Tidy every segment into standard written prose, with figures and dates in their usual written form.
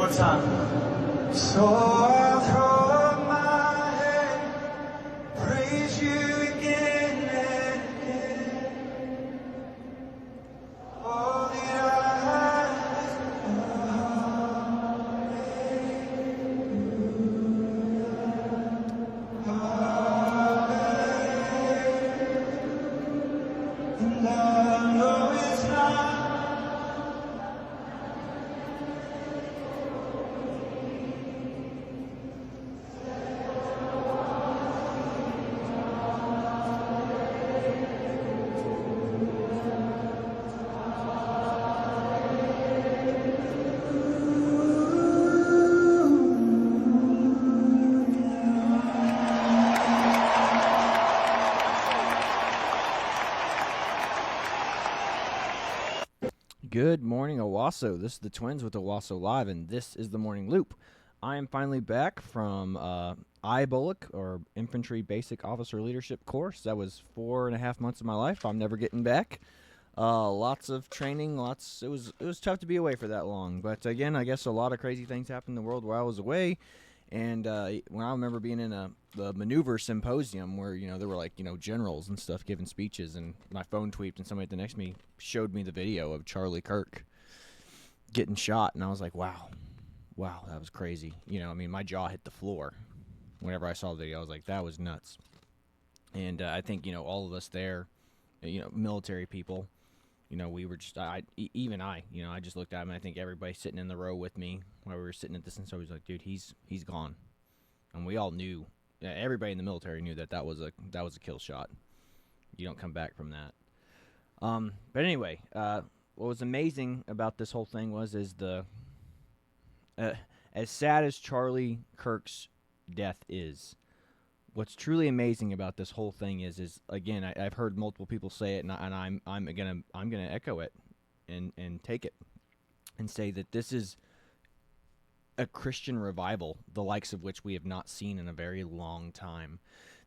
more time. So I'll throw up my head, praise you again and again. All that I have is hallelujah. And I know it's not. Good morning, Owasso. This is the Twins with Owasso Live, and this is the Morning Loop. I am finally back from IBOLC, or Infantry Basic Officer Leadership course. That was 4.5 months of my life. I'm never getting back. Lots of training. It was tough to be away for that long. But again, I guess a lot of crazy things happened in the world while I was away. And when I remember being in the maneuver symposium where, there were generals and stuff giving speeches, and my phone tweaked and somebody at the next to me showed me the video of Charlie Kirk getting shot, and I was like, wow, that was crazy. My jaw hit the floor whenever I saw the video. I was like, that was nuts. And I think, all of us there, military people, we were just, I just looked at him, and I think everybody sitting in the row with me while we were sitting at this, and so he's like, dude, he's gone. And we all knew, everybody in the military knew that was a kill shot. You don't come back from that. But anyway, what was amazing about this whole thing is as sad as Charlie Kirk's death is, what's truly amazing about this whole thing is again, I've heard multiple people say it, and I'm gonna echo it and take it and say that this is a Christian revival, the likes of which we have not seen in a very long time.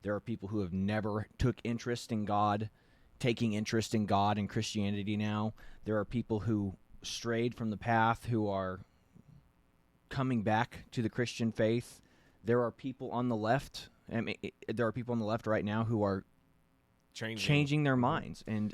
There are people who have never took interest in God, taking interest in God and Christianity now. There are people who strayed from the path who are coming back to the Christian faith. There are people on the left. There are people on the left right now who are changing their minds and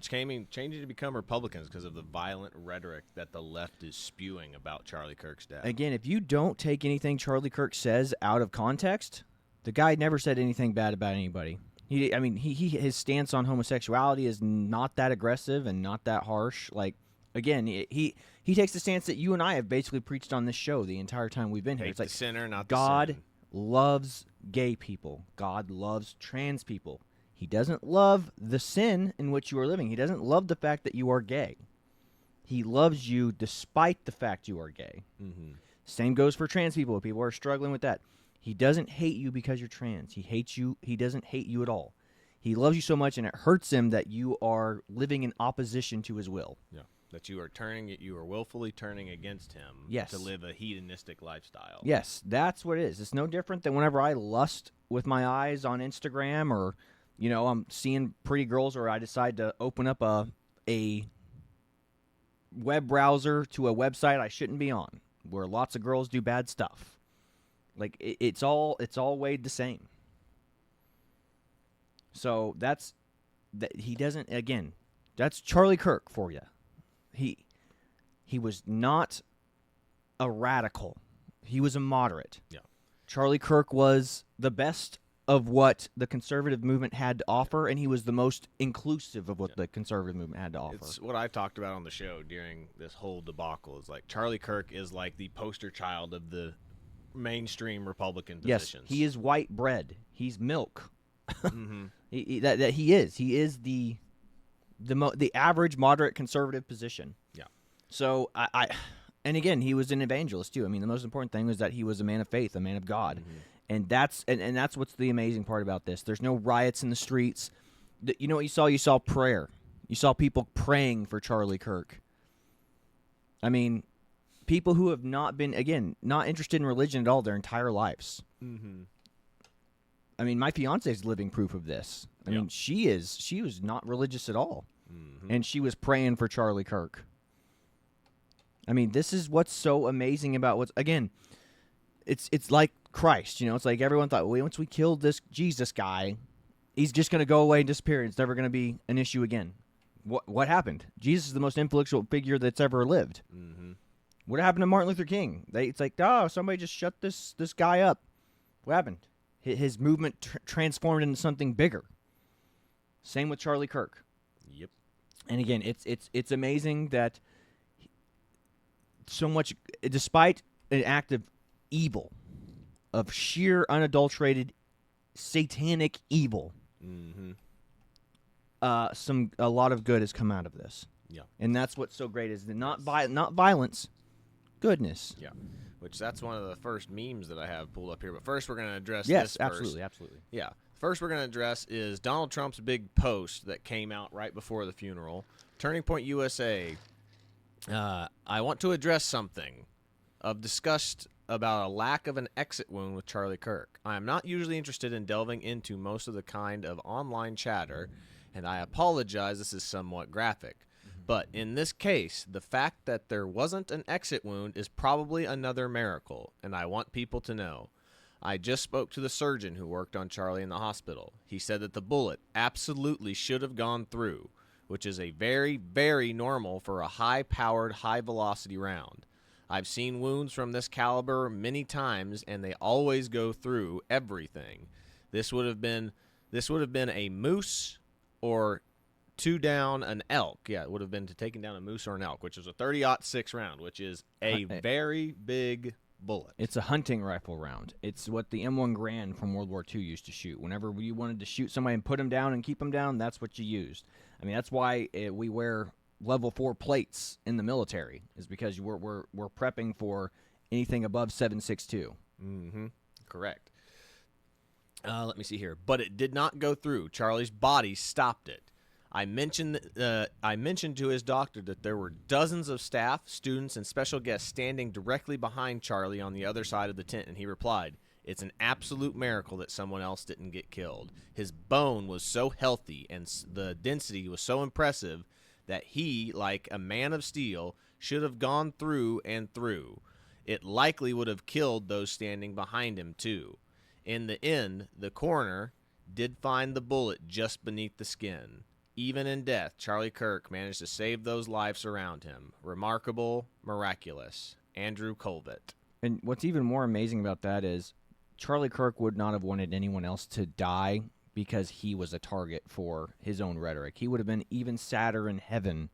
changing to become Republicans because of the violent rhetoric that the left is spewing about Charlie Kirk's death. Again, if you don't take anything Charlie Kirk says out of context, the guy never said anything bad about anybody. His stance on homosexuality is not that aggressive and not that harsh. Again, he takes the stance that you and I have basically preached on this show the entire time we've been here. It's like the sinner, not God the sin. loves gay people. God loves trans people. He doesn't love the sin in which you are living. He doesn't love the fact that you are gay. He loves you despite the fact you are gay. Mm-hmm. Same goes for trans people. People are struggling with that. He doesn't hate you because you're trans. He hates you. He doesn't hate you at all. He loves you so much, and it hurts him that you are living in opposition to his will. Yeah, that you are willfully turning against him. Yes. To live a hedonistic lifestyle. Yes, that's what it is. It's no different than whenever I lust with my eyes on Instagram, or I'm seeing pretty girls, or I decide to open up a web browser to a website I shouldn't be on, where lots of girls do bad stuff. It's all weighed the same. So that he doesn't, again, that's Charlie Kirk for you. He was not a radical. He was a moderate. Yeah. Charlie Kirk was the best of what the conservative movement had to offer, and he was the most inclusive of what the conservative movement had to offer. It's what I talked about on the show during this whole debacle. Is like Charlie Kirk is like the poster child of the mainstream Republican positions. Yes, he is white bread. He's milk. Mm-hmm. He is. He is the average moderate conservative position. Yeah. So and again, he was an evangelist too. The most important thing was that he was a man of faith, a man of God. Mm-hmm. And that's what's the amazing part about this. There's no riots in the streets. You know what you saw? You saw prayer. You saw people praying for Charlie Kirk. People who have not been, again, not interested in religion at all their entire lives. Mm-hmm. My fiance is living proof of this. She was not religious at all. Mm-hmm. And she was praying for Charlie Kirk. I mean, this is what's so amazing about what's, again, it's like Christ, you know? It's like everyone thought, well, once we killed this Jesus guy, he's just going to go away and disappear. It's never going to be an issue again. What happened? Jesus is the most influential figure that's ever lived. Mm-hmm. What happened to Martin Luther King? It's like, oh, somebody just shut this guy up. What happened? His movement transformed into something bigger. Same with Charlie Kirk. Yep. And again, it's amazing that so much, despite an act of evil, of sheer unadulterated satanic evil, Mm-hmm. a lot of good has come out of this. Yeah. And that's what's so great, is that not violence, goodness. Yeah. Which that's one of the first memes that I have pulled up here. But first, we're going to address Yes, this first. absolutely. Yeah. First, we're going to address is Donald Trump's big post that came out right before the funeral. Turning Point USA. I want to address something of disgust about a lack of an exit wound with Charlie Kirk. I am not usually interested in delving into most of the kind of online chatter, and I apologize, this is somewhat graphic. But in this case, the fact that there wasn't an exit wound is probably another miracle, and I want people to know. I just spoke to the surgeon who worked on Charlie in the hospital. He said that the bullet absolutely should have gone through, which is a very, very normal for a high-powered, high-velocity round. I've seen wounds from this caliber many times, and they always go through everything. This would have been a moose or two down an elk. Yeah, it would have been to taking down a moose or an elk, which is a 30-06 round, which is a very big bullet. It's a hunting rifle round. It's what the M1 Garand from World War II used to shoot. Whenever you wanted to shoot somebody and put them down and keep them down, that's what you used. I mean, that's why we wear level 4 plates in the military, is because we're prepping for anything above 7.62. Mm-hmm. Correct. Let me see here. But it did not go through. Charlie's body stopped it. I mentioned to his doctor that there were dozens of staff, students, and special guests standing directly behind Charlie on the other side of the tent, and he replied, "It's an absolute miracle that someone else didn't get killed. His bone was so healthy and the density was so impressive that he, like a man of steel, should have gone through and through. It likely would have killed those standing behind him, too. In the end, the coroner did find the bullet just beneath the skin. Even in death, Charlie Kirk managed to save those lives around him. Remarkable, miraculous. Andrew Colvett." And what's even more amazing about that is Charlie Kirk would not have wanted anyone else to die because he was a target for his own rhetoric. He would have been even sadder in heaven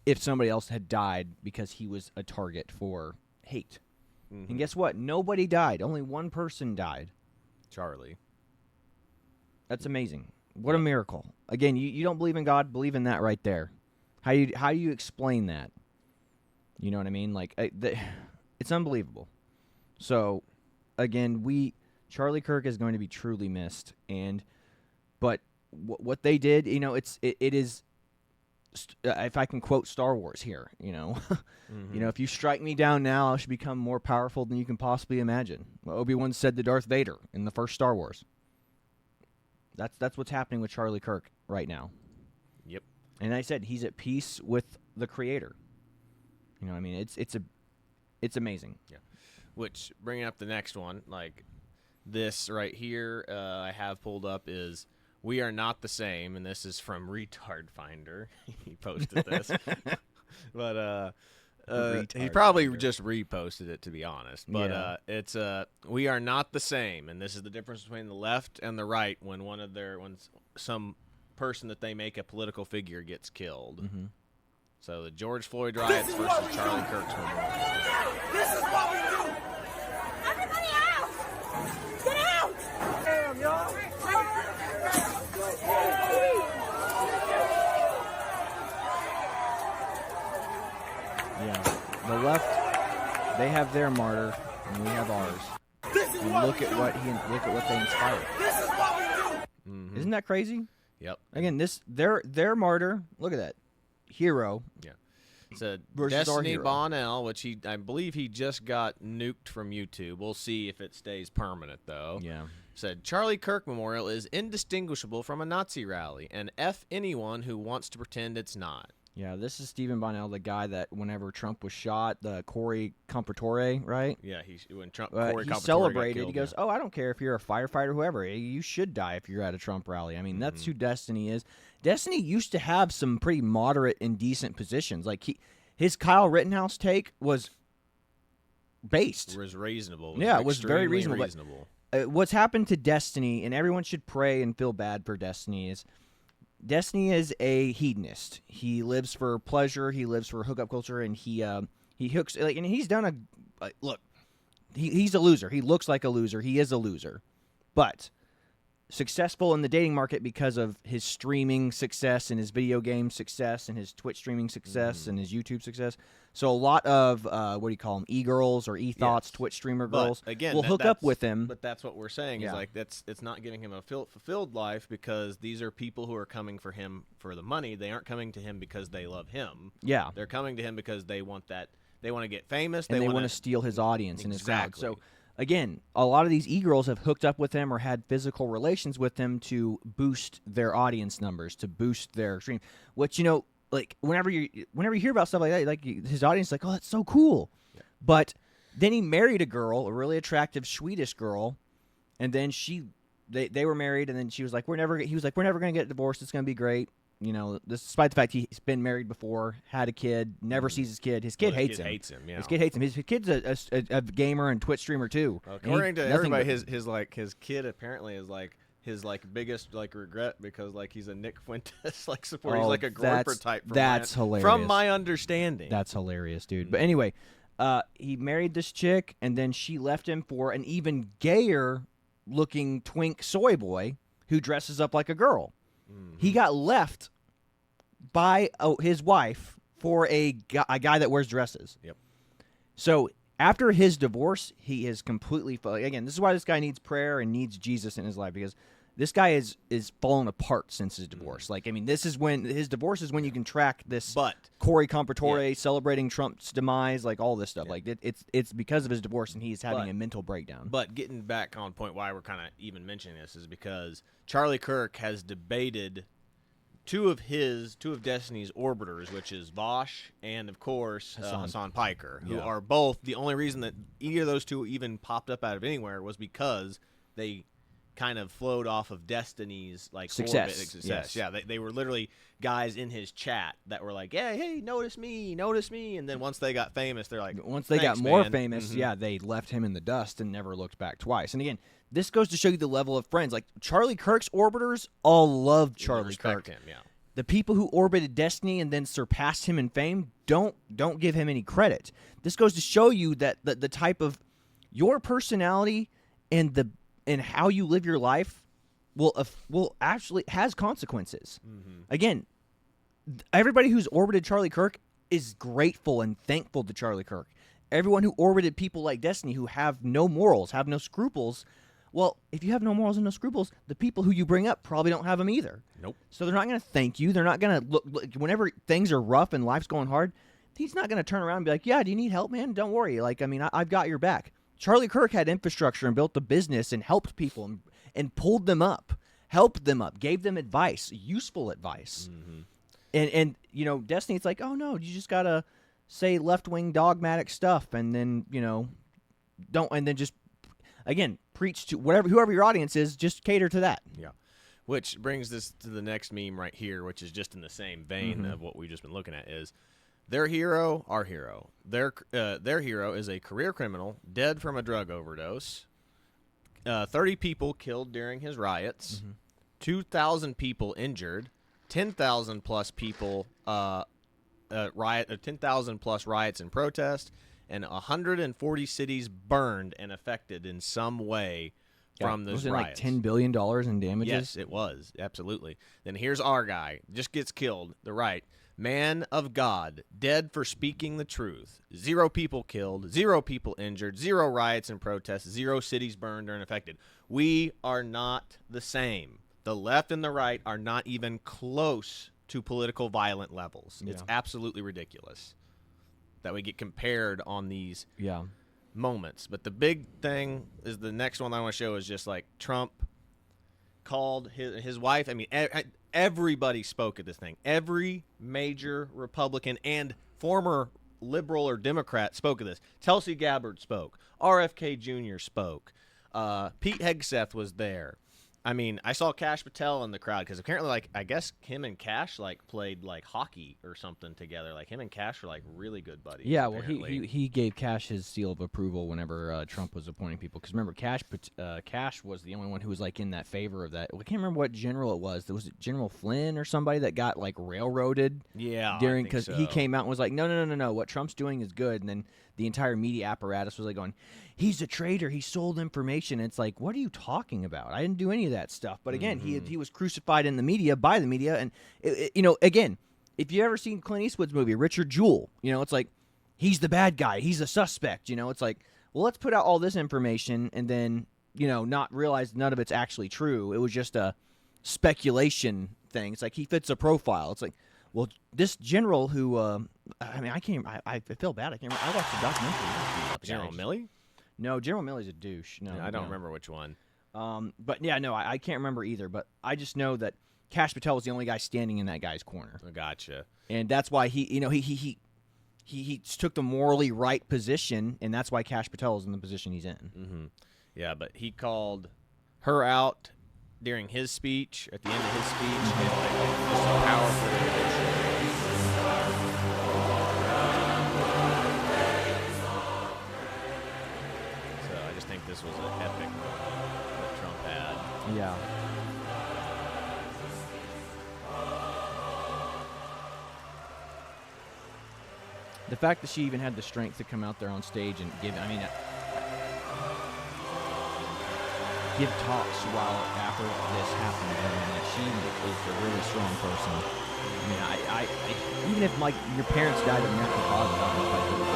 if somebody else had died because he was a target for hate. Mm-hmm. And guess what? Nobody died. Only one person died. Charlie. That's amazing. What a miracle. Again, you don't believe in God, believe in that right there. How do you explain that? You know what I mean? Like, it's unbelievable. So, again, Charlie Kirk is going to be truly missed. But what they did, you know, it is, if I can quote Star Wars here, you know, Mm-hmm. you know, if you strike me down now, I shall become more powerful than you can possibly imagine. Well, Obi-Wan said to Darth Vader in the first Star Wars. That's what's happening with Charlie Kirk right now. Yep. And I said he's at peace with the Creator. You know what I mean? It's amazing. Yeah. Which, bringing up the next one, like this right here I have pulled up is "We Are Not the Same," and this is from Retard Finder. He posted this. But he probably just reposted it, to be honest. But Yeah. it's "We are not the same," and this is the difference between the left and the right when when some person that they make a political figure gets killed. Mm-hmm. So the George Floyd riots versus Charlie Kirk's memorial. This is what we do! Everybody out! Get out! Damn, y'all! Yeah. The left, they have their martyr, and we have ours. And look at what they inspired. This is what we do! Mm-hmm. Isn't that crazy? Yep. Again, their martyr. Look at that hero. Yeah. It's a Versus our Destiny hero. Bonnell, which I believe he just got nuked from YouTube. We'll see if it stays permanent, though. Yeah. Said Charlie Kirk Memorial is indistinguishable from a Nazi rally, and F anyone who wants to pretend it's not. Yeah, this is Stephen Bonnell, the guy that whenever Trump was shot, the Corey Compratore, right? Yeah, when Corey He Compatore celebrated. got killed, He goes, "Oh, I don't care if you're a firefighter, whoever. You should die if you're at a Trump rally." I mean, that's who Destiny is. Destiny used to have some pretty moderate and decent positions. Like his Kyle Rittenhouse take was based. was reasonable. Yeah, it was very extremely reasonable, what's happened to Destiny, and everyone should pray and feel bad for Destiny, is Destiny is a hedonist. He lives for pleasure. He lives for hookup culture, and he hooks like, and he's done look. He's a loser. He looks like a loser. He is a loser, but successful in the dating market because of his streaming success and his video game success and his Twitch streaming success and his YouTube success. So a lot of what do you call them, e-girls or e-thoughts, Yes. Twitch streamer But, girls again, will hook up with him. But that's what we're saying is like it's not giving him a fulfilled life because these are people who are coming for him for the money. They aren't coming to him because they love him. Yeah, They're coming to him because they want that. They want to get famous. and they want to steal his audience and his crowd. Exactly. So again, a lot of these e-girls have hooked up with him or had physical relations with him to boost their audience numbers, to boost their stream. Which, like whenever you hear about stuff like that, like his audience is like, "Oh, that's so cool." Yeah. But then he married a girl, a really attractive Swedish girl, and then they were married, and then she was like, he was like, "We're never going to get divorced. It's going to be great." Despite the fact he's been married before, had a kid, never sees his kid. His kid hates him. Yeah. His kid hates him. His kid's a gamer and Twitch streamer too. According to everybody, his kid apparently is like his biggest regret because he's a Nick Fuentes supporter. He's like a Groper type. That's hilarious. From my understanding, that's hilarious, dude. But anyway, he married this chick, and then she left him for an even gayer looking twink soy boy who dresses up like a girl. He got left by his wife for a guy that wears dresses. Yep. So after his divorce, he is completely again. This is why this guy needs prayer and needs Jesus in his life, because this guy is fallen apart since his divorce. Like, I mean, this is when his divorce is when you can track this. But Corey Compratore celebrating Trump's demise, like all this stuff. Yeah. Like it's because of his divorce, and he's having a mental breakdown. But getting back on point, why we're kind of even mentioning this is because Charlie Kirk has debated two of Destiny's orbiters, which is Vosh and of course Hassan Piker, who are both the only reason that either of those two even popped up out of anywhere was because they kind of flowed off of Destiny's success. Yes. Yeah, they were literally guys in his chat that were like, "Yeah, hey, notice me," and then once they got famous, they're like, once they got more famous, mm-hmm. They left him in the dust and never looked back twice. And again, this goes to show you the level of friends. Like Charlie Kirk's orbiters all love Charlie Kirk. Him, yeah. The people who orbited Destiny and then surpassed him in fame don't give him any credit. This goes to show you that the type of your personality and how you live your life will actually has consequences. Mm-hmm. Again, everybody who's orbited Charlie Kirk is grateful and thankful to Charlie Kirk. Everyone who orbited people like Destiny who have no morals, have no scruples. Well, if you have no morals and no scruples, the people who you bring up probably don't have them either. Nope. So they're not going to thank you. They're not going to look whenever things are rough and life's going hard. He's not going to turn around and be like, "Yeah, do you need help, man? Don't worry. Like, I mean, I've got your back." Charlie Kirk had infrastructure and built a business and helped people and pulled them up, helped them up, gave them advice, useful advice. Mm-hmm. And Destiny, it's like, "Oh no, you just gotta say left-wing dogmatic stuff, and then just again preach to whoever your audience is, just cater to that." Yeah. Which brings this to the next meme right here, which is just in the same vein of what we've just been looking at. Is their hero, our hero. Their hero is a career criminal, dead from a drug overdose. 30 people killed during his riots. 2,000 people injured. 10,000 plus people 10,000 plus riots and protests, and 140 cities burned and affected in some way from those riots. Like $10 billion in damages? Yes, it was. Absolutely. Then here's our guy. Just gets killed. The right. Man of God, dead for speaking the truth. 0 people killed, 0 people injured, 0 riots and protests, 0 cities burned or affected. We are not the same. The left and the right are not even close to political violent levels. Yeah. It's absolutely ridiculous that we get compared on these moments. But the big thing is the next one I want to show is just like Trump called his wife. I mean, everybody spoke at this thing. Every major Republican and former liberal or Democrat spoke of this. Tulsi Gabbard spoke. RFK Jr. spoke. Pete Hegseth was there. I mean, I saw Kash Patel in the crowd because apparently, like, I guess him and Kash like played like hockey or something together. Like him and Kash were like really good buddies. Yeah, well, apparently. he gave Kash his seal of approval whenever Trump was appointing people. Because remember, Kash was the only one who was like in that favor of that. I can't remember what general it was. Was it General Flynn or somebody that got like railroaded? Yeah, during because he came out and was like, no. What Trump's doing is good, and then the entire media apparatus was like going, he's a traitor. He sold information. And it's like, what are you talking about? I didn't do any of that stuff. But again, he was crucified in the media by the media, and again, if you ever seen Clint Eastwood's movie Richard Jewell, it's like he's the bad guy. He's a suspect. It's like, well, let's put out all this information and then not realize none of it's actually true. It was just a speculation thing. It's like he fits a profile. It's like, well, this general who, I feel bad. I can't remember. I watched the documentary about the General guy. Milley? No, General Milley's a douche. No, I don't remember which one. But yeah, no, I can't remember either. But I just know that Kash Patel was the only guy standing in that guy's corner, Gotcha. and that's why he took the morally right position, and that's why Kash Patel is in the position he's in. Mm-hmm. Yeah, but he called her out during his speech, at the end of his speech, and like just a powerful. So I just think this was an epic moment that Trump had. Yeah. The fact that she even had the strength to come out there on stage and give talks while after this happened, that she is a really strong person. I even if like your parents died of natural causes, I don't know if I could have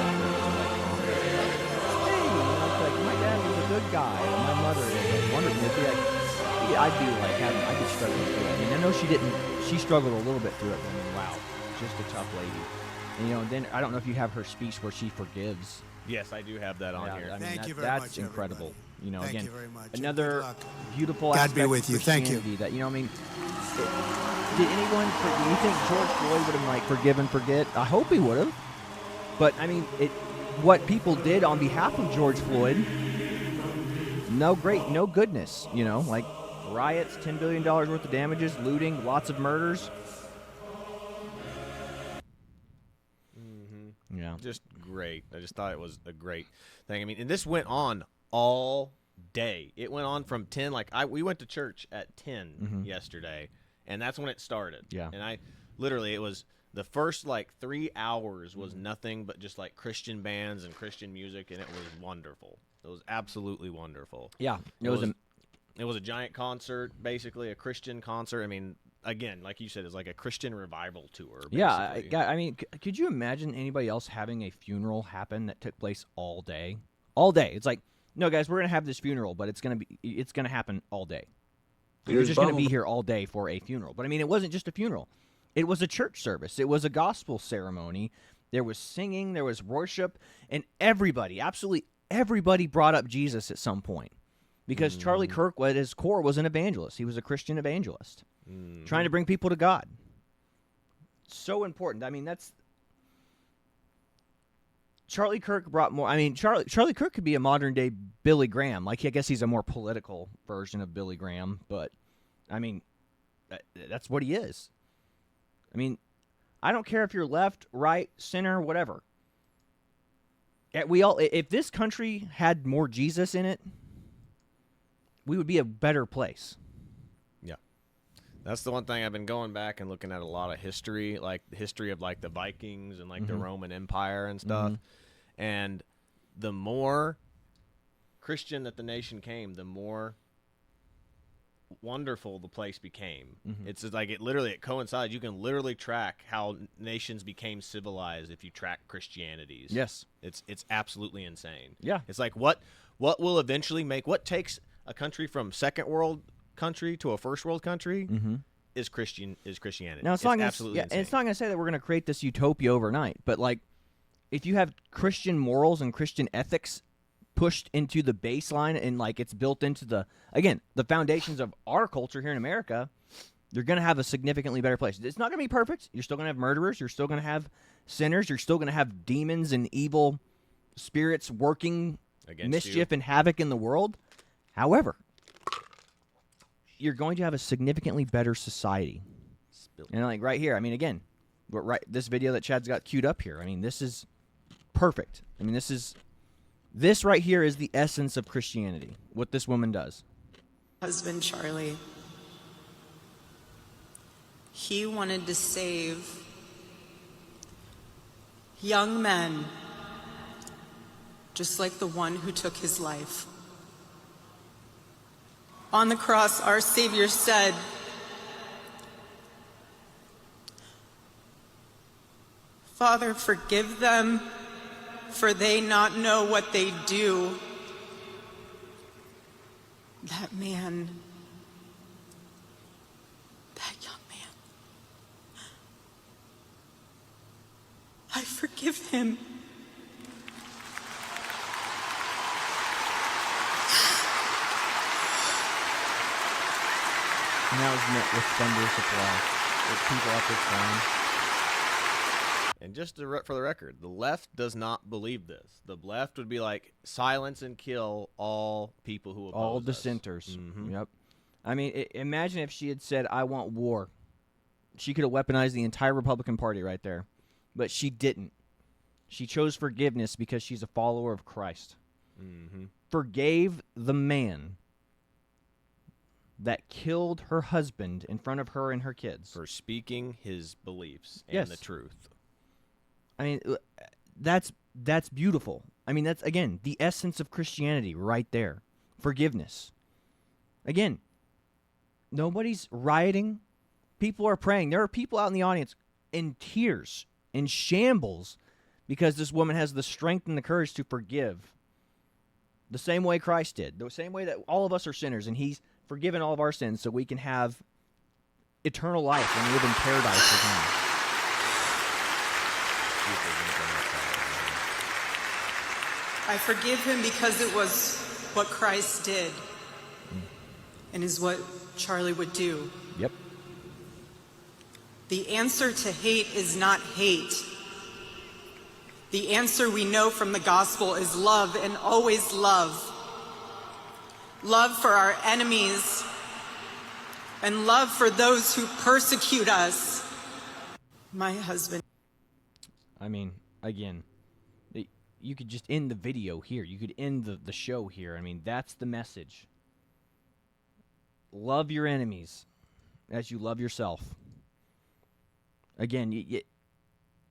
hey, it's like my dad was a good guy, and my mother was like wonderful. I'd be like I could struggle through it. I know she didn't. She struggled a little bit through it. But wow, just a tough lady. And then I don't know if you have her speech where she forgives. Yes, I do have that on here. Thank you very that's much, incredible. everybody. Thank Again, you very much. another Good luck. beautiful God aspect be with you. of Thank you. Christianity did anyone? Do you think George Floyd would have like forgive and forget? I hope he would have. But what people did on behalf of George Floyd, no goodness. Like riots, $10 billion worth of damages, looting, lots of murders. Yeah. Just great. I just thought it was a great thing. And this went on all day. It went on from 10. We went to church at 10 yesterday, and that's when it started. Yeah. And it was the first 3 hours was nothing but just Christian bands and Christian music, and it was wonderful. It was absolutely wonderful. Yeah. It was a giant concert, basically a Christian concert. Again, like you said, it's like a Christian revival tour. Basically. Yeah, could you imagine anybody else having a funeral happen that took place all day? All day. It's like, no, guys, we're gonna have this funeral, but it's gonna happen all day. You're just gonna be here all day for a funeral. But it wasn't just a funeral; it was a church service. It was a gospel ceremony. There was singing, there was worship, and absolutely everybody, brought up Jesus at some point, because Charlie Kirk, at his core, was an evangelist. He was a Christian evangelist. Trying to bring people to God. So important. That's Charlie Kirk brought more. Charlie Kirk could be a modern day Billy Graham. I guess he's a more political version of Billy Graham, but that's what he is. I don't care if you're left, right, center, whatever. If this country had more Jesus in it, we would be a better place. That's the one thing I've been going back and looking at a lot of history, like the history of the Vikings and the Roman Empire and stuff. And the more Christian that the nation came, the more wonderful the place became. It's just it coincides. You can literally track how nations became civilized if you track Christianities. Yes. It's absolutely insane. Yeah. It's what will eventually what takes a country from second world country to a first world country is Christianity. Now it's not absolutely insane. and it's not going to say that we're going to create this utopia overnight, but if you have Christian morals and Christian ethics pushed into the baseline and it's built into the foundations of our culture here in America, You're going to have a significantly better place. It's not going to be perfect. You're still going to have murderers. You're still going to have sinners. You're still going to have demons and evil spirits working Against mischief you. and havoc in the world. However, you're going to have a significantly better society. And like right here, I mean, again, this video that Chad's got queued up here, I mean, this is perfect. I mean, this right here is the essence of Christianity, what this woman does. Husband Charlie, he wanted to save young men just like the one who took his life. On the cross, our Savior said, "Father, forgive them, for they not know what they do." That man, that young man, I forgive him. And that was met with thunderous applause. With people up there crying. And just for the record, the left does not believe this. The left would be like, silence and kill all people who oppose All us. dissenters. Mhm. Yep. I mean, imagine if she had said, I want war. She could have weaponized the entire Republican Party right there. But she didn't. She chose forgiveness because she's a follower of Christ. Mhm. Forgave the man that killed her husband in front of her and her kids. For speaking his beliefs and Yes. the truth. I mean, that's beautiful. I mean, that's, again, the essence of Christianity right there. Forgiveness. Again, nobody's rioting. People are praying. There are people out in the audience in tears, in shambles, because this woman has the strength and the courage to forgive. The same way Christ did. The same way that all of us are sinners, and he's forgiven all of our sins so we can have eternal life and live in paradise with him. I forgive him because it was what Christ did and is what Charlie would do. Yep. The answer to hate is not hate. The answer we know from the gospel is love, and always love. Love for our enemies and love for those who persecute us. My husband. I mean, again, you could just end the video here. You could end the show here. I mean, that's the message. Love your enemies as you love yourself. Again,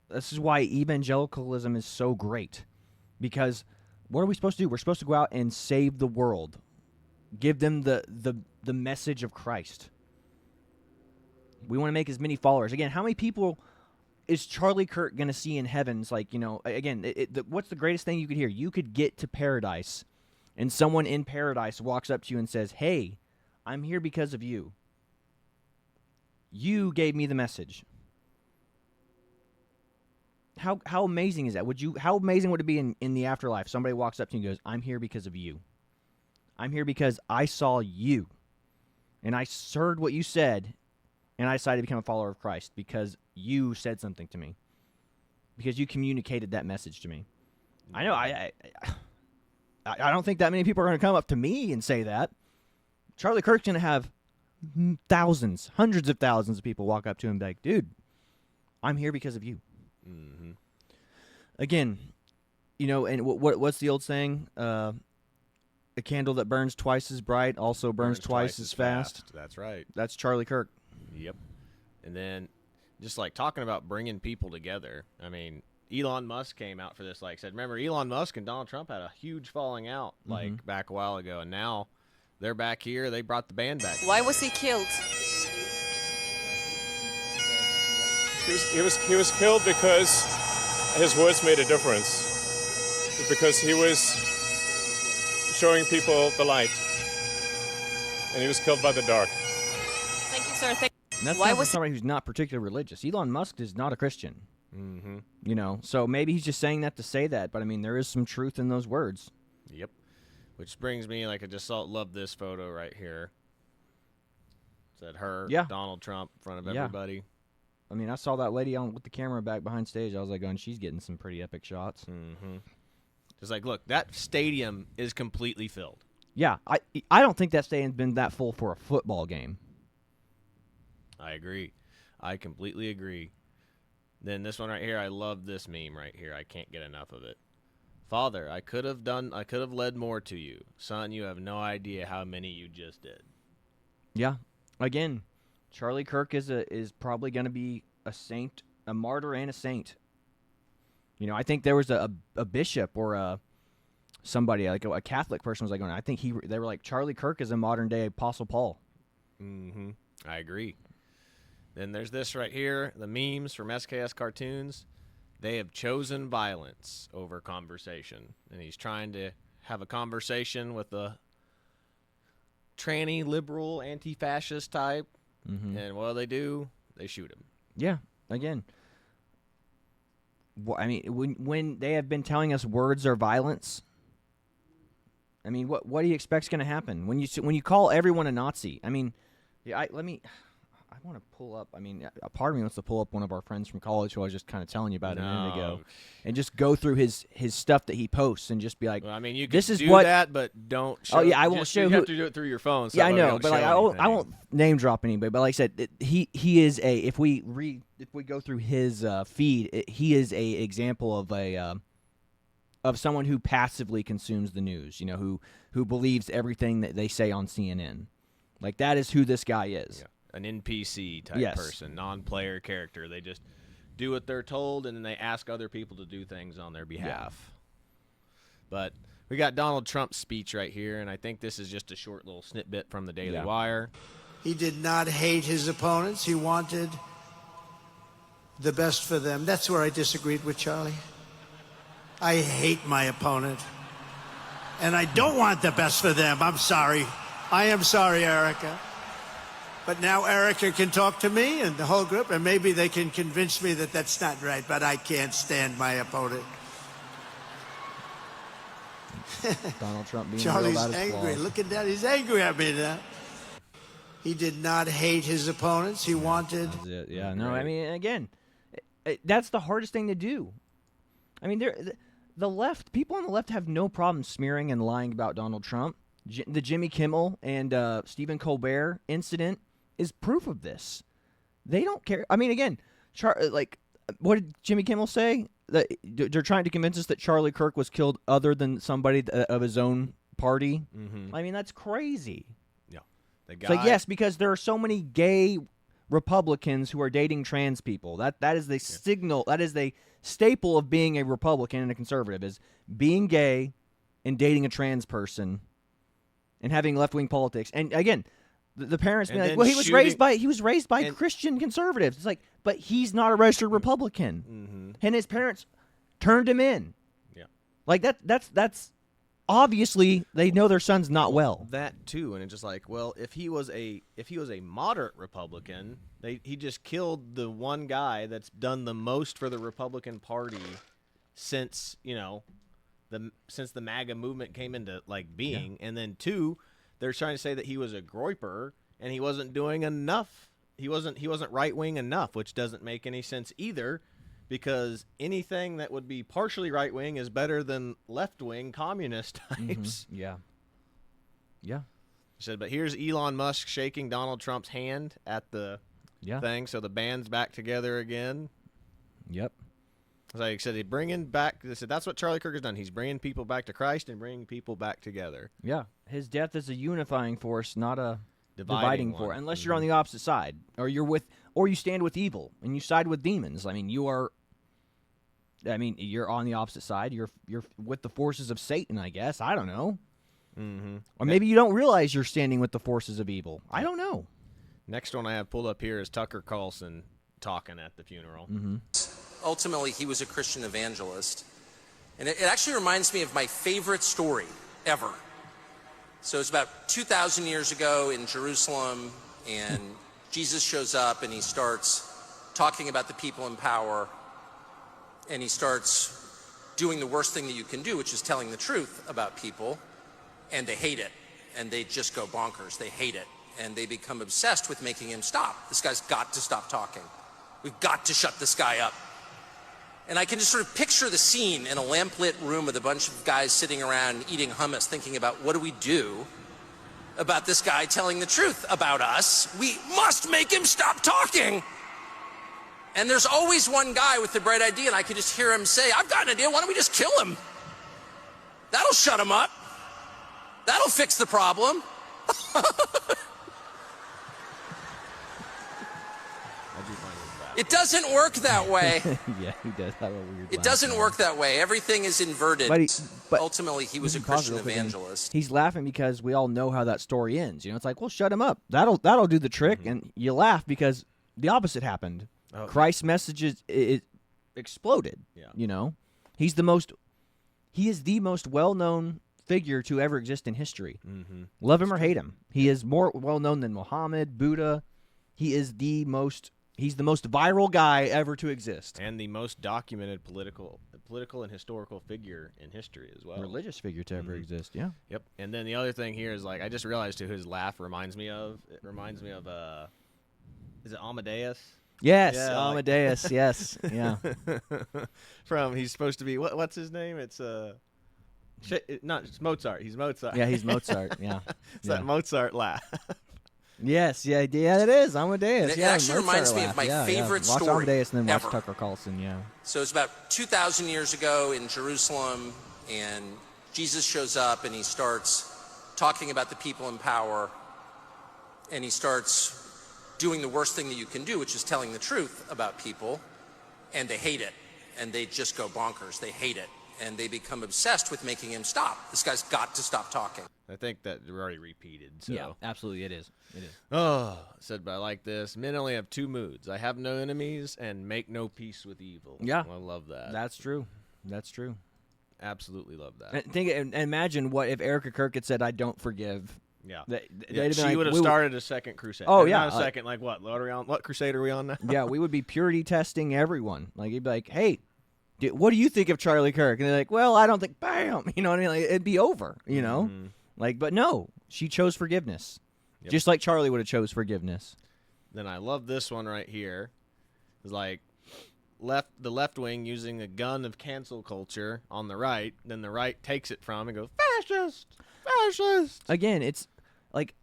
this is why evangelicalism is so great. Because what are we supposed to do? We're supposed to go out and save the world. Give them the message of Christ. We want to make as many followers. Again, how many people is Charlie Kirk going to see in heaven? It's like, again, what's the greatest thing you could hear? You could get to paradise, and someone in paradise walks up to you and says, "Hey, I'm here because of you. You gave me the message." How amazing is that? How amazing would it be in the afterlife? Somebody walks up to you and goes, "I'm here because of you. I'm here because I saw you, and I heard what you said, and I decided to become a follower of Christ because you said something to me, because you communicated that message to me." I know I don't think that many people are going to come up to me and say that. Charlie Kirk's going to have thousands, hundreds of thousands of people walk up to him and be like, "Dude, I'm here because of you." Mm-hmm. Again, and what's the old saying? A candle that burns twice as bright also burns twice as fast. That's right. That's Charlie Kirk. Yep. And then just like talking about bringing people together. I mean, Elon Musk came out for this, like said, remember Elon Musk and Donald Trump had a huge falling out like back a while ago, and now they're back here. They brought the band back. Why was he killed? He was killed because his words made a difference. Because he was showing people the light. And he was killed by the dark. Thank you, sir. And that's Why coming from was somebody who's not particularly religious. Elon Musk is not a Christian. Mm-hmm. So maybe he's just saying that to say that, but I mean, there is some truth in those words. Yep. Which brings me, like, I just love this photo right here. Said her, Yeah. Donald Trump, in front of Yeah. everybody. I mean, I saw that lady on with the camera back behind stage. I was like, going, she's getting some pretty epic shots. Mm-hmm. It's like, look, that stadium is completely filled. Yeah, I don't think that stadium's been that full for a football game. I agree. I completely agree. Then this one right here, I love this meme right here. I can't get enough of it. Father, I could have led more to you. Son, you have no idea how many you just did. Yeah. Again, Charlie Kirk is probably going to be a saint, a martyr and a saint. You know, I think there was a bishop or somebody, like a Catholic person was like, I think they were like, Charlie Kirk is a modern day Apostle Paul. Mm-hmm. I agree. Then there's this right here, the memes from SKS Cartoons. They have chosen violence over conversation. And he's trying to have a conversation with a tranny, liberal, anti-fascist type. Mm-hmm. And what do? They shoot him. Yeah, again. I mean, when they have been telling us words are violence, I mean, what do you expect's going to happen when you call everyone a Nazi? I mean, yeah, I want to pull up. I mean, a part of me wants to pull up one of our friends from college who I was just kind of telling you about a minute ago, and just go through his stuff that he posts and just be like, well, I mean, you can this is do what, that, but don't show. Oh yeah, I won't show. You who, have to do it through your phone. So yeah, I that way know, don't but show like I won't name drop anybody. But like I said, he is a if we go through his feed, he is a example of someone who passively consumes the news. You know, who believes everything that they say on CNN. Like that is who this guy is. Yeah. An NPC type person, non-player character. They just do what they're told, and then they ask other people to do things on their behalf. Yeah. But we got Donald Trump's speech right here, and I think this is just a short little snippet from the Daily Wire. He did not hate his opponents. He wanted the best for them. That's where I disagreed with Charlie. I hate my opponent, and I don't want the best for them. I'm sorry. I am sorry, Erica. But now Erica can talk to me and the whole group, and maybe they can convince me that that's not right, but I can't stand my opponent. Donald Trump being Charlie's real about his angry. flaws. Look at that. He's angry at me now. He did not hate his opponents. He wanted... That's it. Yeah, no, I mean, again, that's the hardest thing to do. I mean, the left, people on the left have no problem smearing and lying about Donald Trump. The Jimmy Kimmel and Stephen Colbert incident is proof of this. They don't care. I mean, again, what did Jimmy Kimmel say? That they're trying to convince us that Charlie Kirk was killed other than somebody of his own party. Mm-hmm. I mean, that's crazy. Yeah. The guy, So yes, because there are so many gay Republicans who are dating trans people. That is the signal. That is the staple of being a Republican and a conservative is being gay and dating a trans person and having left-wing politics. And again, the parents be like, "Well, he was raised by Christian conservatives." It's like, but he's not a registered Republican, and his parents turned him in. Yeah, like that's obviously they know their son's not well. That too, and it's just like, well, if he was a moderate Republican, he just killed the one guy that's done the most for the Republican Party since since the MAGA movement came into being, and then two, they're trying to say that he was a groyper and he wasn't doing enough. He wasn't right wing enough, which doesn't make any sense either, because anything that would be partially right wing is better than left wing communist types. Yeah. Yeah. He said, but here's Elon Musk shaking Donald Trump's hand at the thing, so the band's back together again. Yep. Like I said, they said that's what Charlie Kirk has done. He's bringing people back to Christ and bringing people back together. Yeah. His death is a unifying force, not a dividing force. one. Unless you're on the opposite side, or you stand with evil and you side with demons. I mean, you're on the opposite side. You're with the forces of Satan, I guess. I don't know. Mm-hmm. Or maybe you don't realize you're standing with the forces of evil. I don't know. Next one I have pulled up here is Tucker Carlson talking at the funeral. Mm-hmm. Ultimately, he was a Christian evangelist. And it actually reminds me of my favorite story ever. So it's about 2,000 years ago in Jerusalem, and Jesus shows up and he starts talking about the people in power, and he starts doing the worst thing that you can do, which is telling the truth about people, and they hate it, and they just go bonkers. They hate it. and they become obsessed with making him stop. This guy's got to stop talking. We've got to shut this guy up. And I can just sort of picture the scene in a lamplit room with a bunch of guys sitting around eating hummus, thinking about what do we do about this guy telling the truth about us. We must make him stop talking. And there's always one guy with the bright idea, and I can just hear him say, I've got an idea, why don't we just kill him? That'll shut him up. That'll fix the problem. It doesn't work that way. Yeah, he does have a weird It laugh doesn't there. work that way. Everything is inverted. But ultimately, he was a you can pause Christian it real quick, and evangelist. He's laughing because we all know how that story ends. You know, it's like, well, shut him up. That'll do the trick, and you laugh because the opposite happened. Oh. Christ's message it exploded. Yeah. You know, he is the most well-known figure to ever exist in history. Mm-hmm. Love him or hate him, he is more well-known than Muhammad, Buddha. He's the most viral guy ever to exist. And the most documented political and historical figure in history as well. Religious figure to ever exist, yeah. Yep. And then the other thing here is, like, I just realized who his laugh reminds me of. It reminds me of, is it Amadeus? Yes, Yeah, like- Amadeus, yes, yeah. He's supposed to be, what's his name? It's Mozart. He's Mozart. Yeah, he's Mozart, yeah. It's that Mozart laugh. Yes, yeah, it is Amadeus. And it yeah, actually Mozart reminds me of laugh. my Yeah, favorite Watch story Amadeus and then watch ever. Tucker Carlson, yeah. So it's about 2,000 years ago in Jerusalem, and Jesus shows up and he starts talking about the people in power, and he starts doing the worst thing that you can do, which is telling the truth about people, and they hate it, and they just go bonkers. They hate it, and they become obsessed with making him stop. This guy's got to stop talking. I think that we're already repeated. So. Yeah, absolutely, it is. It is. Oh, said, but I like this. Men only have two moods. I have no enemies and make no peace with evil. Yeah. I love that. That's true. That's true. Absolutely love that. And imagine what if Erica Kirk had said, "I don't forgive." Yeah. She would have started a second crusade. Oh, Or yeah, Not a second, like what? What crusade are we on now? Yeah, we would be purity testing everyone. Like, he'd be like, "Hey, what do you think of Charlie Kirk?" And they're like, "Well, I don't think." Bam, you know what I mean? Like, it'd be over. You know, like, but no, she chose forgiveness, just like Charlie would have chose forgiveness. Then I love this one right here. It's like the left wing using a gun of cancel culture on the right. Then the right takes it from and goes fascist. Again, it's like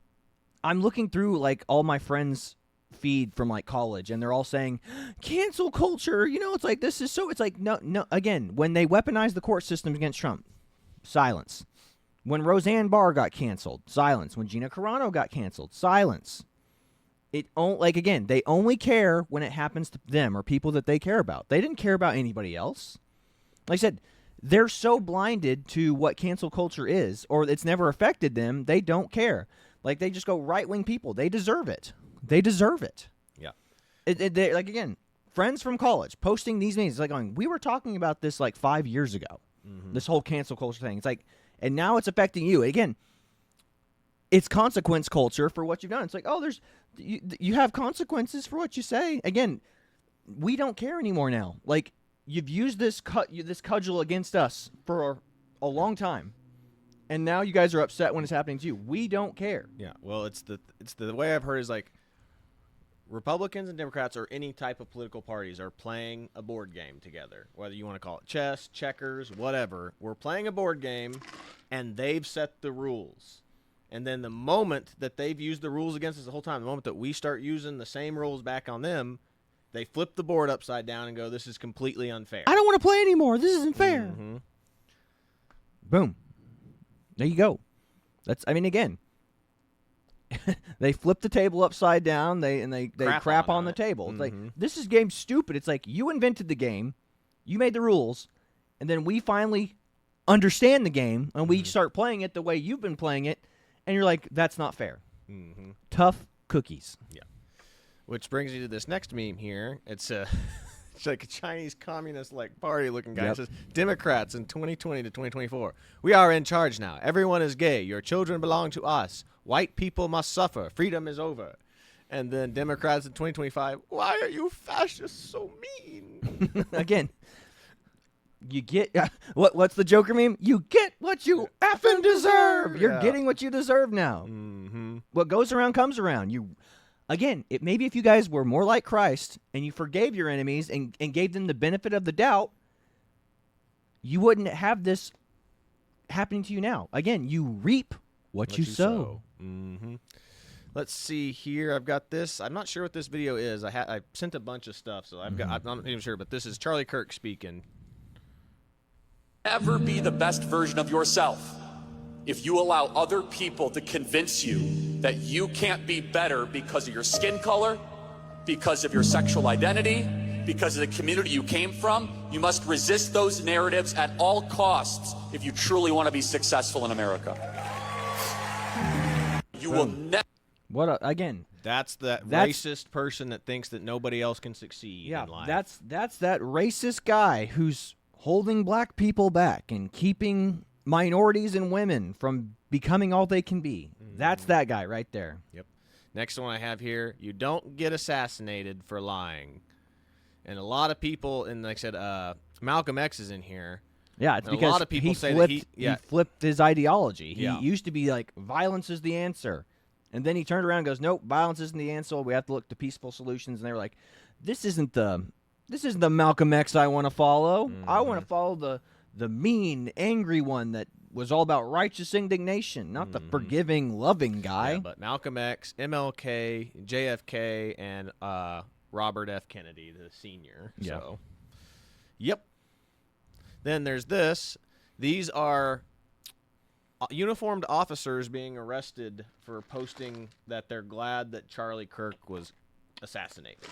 I'm looking through like all my friends' feed from like college, and they're all saying cancel culture. You know, it's like this is so. It's like no. Again, when they weaponized the court system against Trump, silence. When Roseanne Barr got canceled, silence. When Gina Carano got canceled, silence. They only care when it happens to them or people that they care about. They didn't care about anybody else. Like I said, they're so blinded to what cancel culture is, or it's never affected them, they don't care. Like, they just go right-wing people. They deserve it. They deserve it. Yeah. Like, again, friends from college posting these memes, like going, we were talking about this like 5 years ago, this whole cancel culture thing. It's like, and now it's affecting you. Again, it's consequence culture for what you've done. It's like, oh, you have consequences for what you say. Again, we don't care anymore now. Like, you've used this cudgel against us for a long time, and now you guys are upset when it's happening to you. We don't care. Yeah. Well, it's the way I've heard is like Republicans and Democrats or any type of political parties are playing a board game together, whether you want to call it chess, checkers, whatever. We're playing a board game, and they've set the rules. And then the moment that they've used the rules against us the whole time, the moment that we start using the same rules back on them, they flip the board upside down and go, this is completely unfair. I don't want to play anymore. This isn't fair. Mm-hmm. Boom. There you go. Again, they flip the table upside down. They crap on the table. It's like, this is game stupid. It's like, you invented the game, you made the rules, and then we finally understand the game, and we start playing it the way you've been playing it, and you're like, that's not fair. Mm-hmm. Tough cookies. Yeah. Which brings you to this next meme here. It's it's like a Chinese communist-like party-looking guy. Yep. It says, Democrats in 2020 to 2024. We are in charge now. Everyone is gay. Your children belong to us. White people must suffer. Freedom is over. And then Democrats in 2025. Why are you fascists so mean? Again, you get what's the Joker meme? You get what you effing deserve. You're getting what you deserve now. Mm-hmm. what goes around comes around. Maybe if you guys were more like Christ and you forgave your enemies and gave them the benefit of the doubt, you wouldn't have this happening to you now. Again, you reap what you sow. Mm-hmm. Let's see here. I've got this. I'm not sure what this video is. I sent a bunch of stuff, so I'm not even sure. But this is Charlie Kirk speaking. Ever be the best version of yourself if you allow other people to convince you that you can't be better because of your skin color, because of your sexual identity, because of the community you came from. You must resist those narratives at all costs if you truly want to be successful in America. You will never. That's that racist person that thinks that nobody else can succeed in life. That's that racist guy who's holding black people back and keeping minorities and women from becoming all they can be. That's that guy right there. Yep. Next one I have here, you don't get assassinated for lying. And a lot of people, and like I said, Malcolm X is in here. Yeah, it's because a lot of people say flipped, that he flipped his ideology. He Yeah. used to be like, violence is the answer. And then he turned around and goes, nope, violence isn't the answer. We have to look to peaceful solutions. And they were like, this isn't the Malcolm X I want to follow. I want to follow the mean, angry one that was all about righteous indignation, not the forgiving, loving guy. Yeah, but Malcolm X, MLK, JFK, and Robert F. Kennedy, the senior. Yeah. So, yep. Then there's this. These are uniformed officers being arrested for posting that they're glad that Charlie Kirk was assassinated.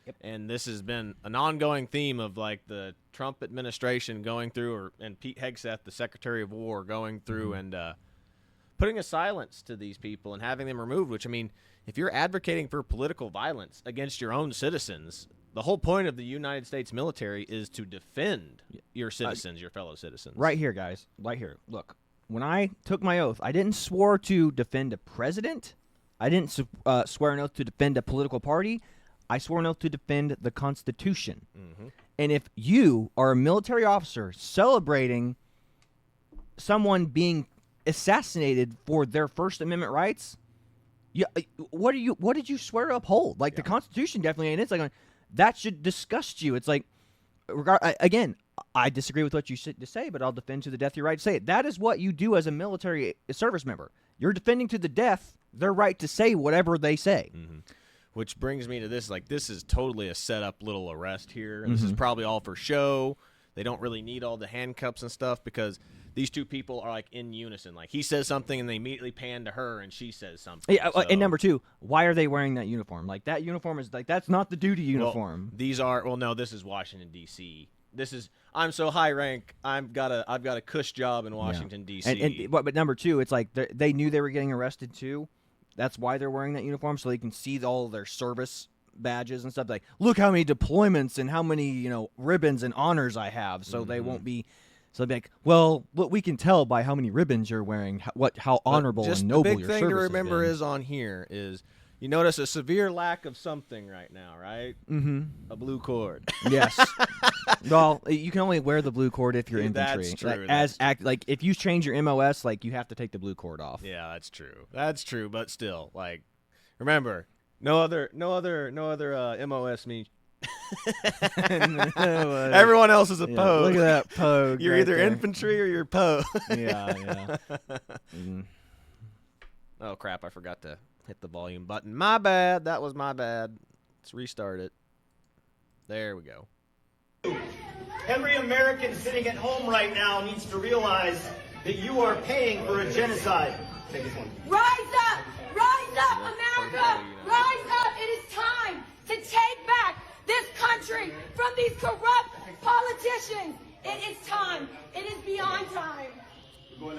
Yep. And this has been an ongoing theme of like the Trump administration going through, and Pete Hegseth, the Secretary of War, going through and putting a silence to these people and having them removed. Which, I mean, if you're advocating for political violence against your own citizens, the whole point of the United States military is to defend your citizens, your fellow citizens. Right here, guys. Right here. Look, when I took my oath, I didn't swear to defend a president. I didn't swear an oath to defend a political party. I swore an oath to defend the Constitution. And if you are a military officer celebrating someone being assassinated for their First Amendment rights, what did you swear to uphold? Like the Constitution definitely ain't. It's like that should disgust you. It's like, again, I disagree with what you should say, but I'll defend to the death your right to say it. That is what you do as a military service member. You're defending to the death their right to say whatever they say. Which brings me to this, like, this is totally a set-up little arrest here. And this is probably all for show. They don't really need all the handcuffs and stuff because these two people are, like, in unison. Like, he says something, and they immediately pan to her, and she says something. Yeah, and number two, why are they wearing that uniform? Like, that uniform is, like, that's not the duty uniform. Well, these are, well, no, this is Washington, D.C. This is, I'm so high rank, I've got a cush job in Washington, D.C. But number two, it's like they knew they were getting arrested, too. That's why they're wearing that uniform, so they can see all their service badges and stuff. Like, look how many deployments and how many, ribbons and honors I have. So they won't be. So they'll be like, well, what we can tell by how many ribbons you're wearing, how honorable and noble your service is. The big thing to remember is on here is you notice a severe lack of something right now, right? A blue cord. Yes. Well, you can only wear the blue cord if you're infantry. That's true. Like if you change your MOS, like you have to take the blue cord off. Yeah, that's true. That's true, but still, like, remember, no other MOS means. Everyone else is a pogue. Look at that pogue. You're right either there. infantry or you're pogue. Yeah. Oh crap! I forgot to hit the volume button. My bad. That was my bad. Let's restart it. There we go. Every American sitting at home right now needs to realize that you are paying for a genocide. Take this one. Rise up, America! Rise up! It is time to take back this country from these corrupt politicians. It is time. It is beyond time.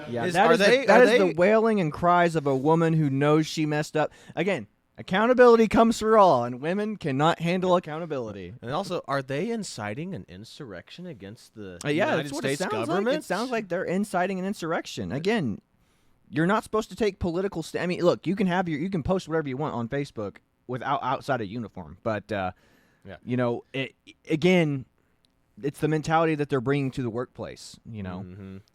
Yeah, that is the wailing and cries of a woman who knows she messed up. Again, accountability comes for all, and women cannot handle accountability. And also, are they inciting an insurrection against the United United States government? Like. It sounds like they're inciting an insurrection. Again, you're not supposed to take political I mean, look, you can post whatever you want on Facebook without outside of uniform, but again, it's the mentality that they're bringing to the workplace. You know,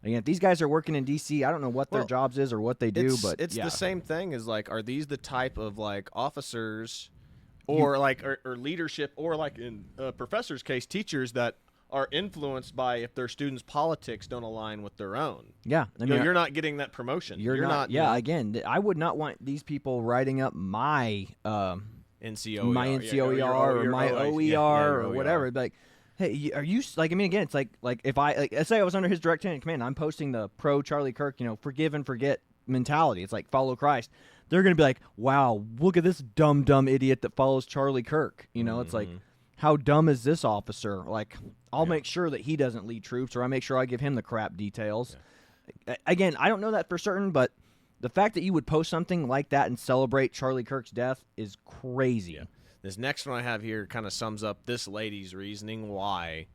again, if these guys are working in D.C., I don't know what their jobs is or what they do, but it's yeah. the same thing as like, are these the type of like officers, or or leadership, or like in professors' case, teachers that are influenced by if their students' politics don't align with their own. Yeah, I mean, you're not getting that promotion. You're not. Yeah, again, I would not want these people writing up my NCOER, my NCOER or my OER or whatever. Like, hey, are you like? I mean, again, it's like if let's say I was under his direct command, I'm posting the pro Charlie Kirk, forgive and forget mentality. It's like follow Christ. They're gonna be like, wow, look at this dumb idiot that follows Charlie Kirk. It's like, how dumb is this officer? Like, I'll make sure that he doesn't lead troops, or I make sure I give him the crap details. Again, I don't know that for certain, but the fact that you would post something like that and celebrate Charlie Kirk's death is crazy. Yeah. This next one I have here kind of sums up this lady's reasoning why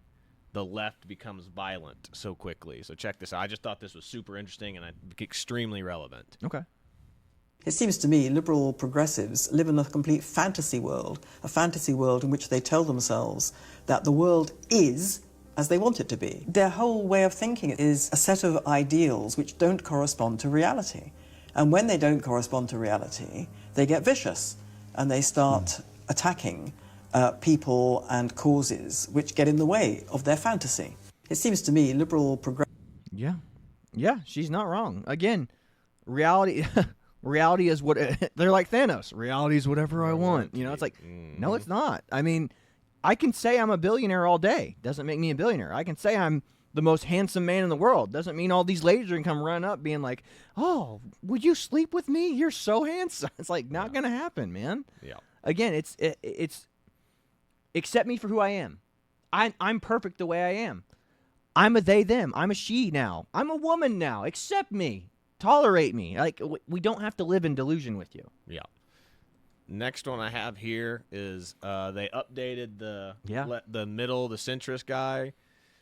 the left becomes violent so quickly. So check this out. I just thought this was super interesting and extremely relevant. Okay. It seems to me liberal progressives live in a complete fantasy world in which they tell themselves that the world is as they want it to be. Their whole way of thinking is a set of ideals which don't correspond to reality. And when they don't correspond to reality, they get vicious and they start attacking people and causes which get in the way of their fantasy. It seems to me liberal progressives... Yeah, she's not wrong. Again, reality... Reality is what they're like Thanos. Reality is whatever I want. It's like, no, it's not. I mean, I can say I'm a billionaire all day. Doesn't make me a billionaire. I can say I'm the most handsome man in the world. Doesn't mean all these ladies are gonna come run up being like, oh, would you sleep with me? You're so handsome. It's like not gonna happen, man. Yeah. Again, it's accept me for who I am. I'm perfect the way I am. I'm a they them. I'm a she now. I'm a woman now. Accept me. Tolerate me. Like, we don't have to live in delusion with you. Yeah. Next one I have here is they updated the centrist guy.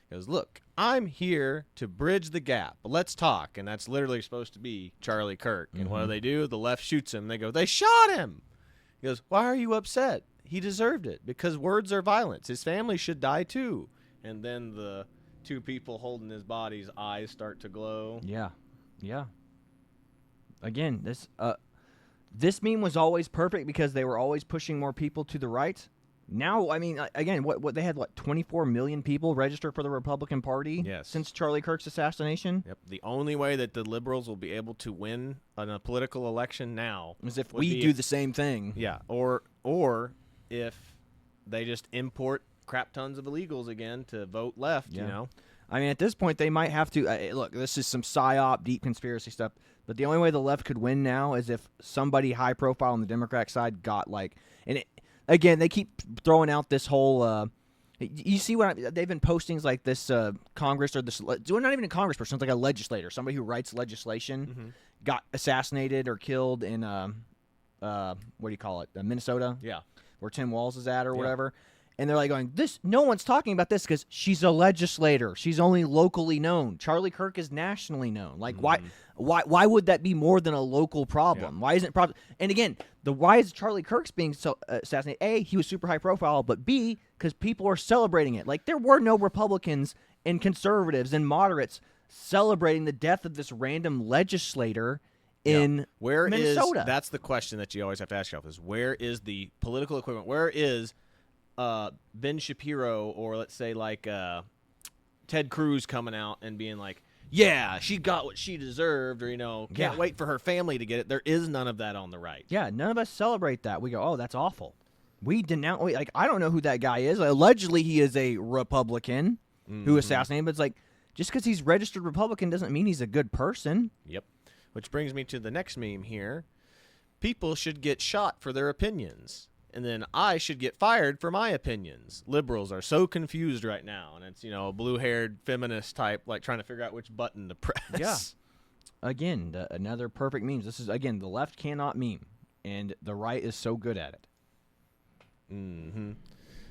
He goes, look, I'm here to bridge the gap. Let's talk. And that's literally supposed to be Charlie Kirk. And what do? The left shoots him. They go, they shot him. He goes, why are you upset? He deserved it because words are violence. His family should die too. And then the two people holding his body's eyes start to glow. Yeah. Again, this meme was always perfect because they were always pushing more people to the right. Now, I mean, again, what they had 24 million people registered for the Republican Party since Charlie Kirk's assassination. Yep. The only way that the liberals will be able to win in a political election now is if we do the same thing. Yeah, or if they just import crap tons of illegals again to vote left. I mean, at this point, they might have to look. This is some psyop, deep conspiracy stuff. But the only way the left could win now is if somebody high profile on the Democratic side got again, they keep throwing out this whole. You see what they've been postings like this Congress or this. Not even a Congressperson, it's like a legislator, somebody who writes legislation, got assassinated or killed in what do you call it, Minnesota? Yeah, where Tim Walz is at or whatever. And they're like going, no one's talking about this because she's a legislator. She's only locally known. Charlie Kirk is nationally known. Like, why would that be more than a local problem? Yeah. Why isn't it problem? And again, why is Charlie Kirk's being so assassinated? A, he was super high profile, but B, because people are celebrating it. Like, there were no Republicans and conservatives and moderates celebrating the death of this random legislator in Minnesota. That's the question that you always have to ask yourself: is where is the political equivalent? Where is Ben Shapiro, or let's say like Ted Cruz coming out and being like, yeah, she got what she deserved, or can't wait for her family to get it. There is none of that on the right. Yeah, none of us celebrate that. We go, oh, that's awful. We denounce. Like, I don't know who that guy is. Allegedly, he is a Republican who assassinated. But it's like, just because he's registered Republican doesn't mean he's a good person. Yep. Which brings me to the next meme here. People should get shot for their opinions. And then I should get fired for my opinions. Liberals are so confused right now. And it's, a blue-haired feminist type, like trying to figure out which button to press. Yeah. Again, another perfect meme. This is, again, the left cannot meme. And the right is so good at it.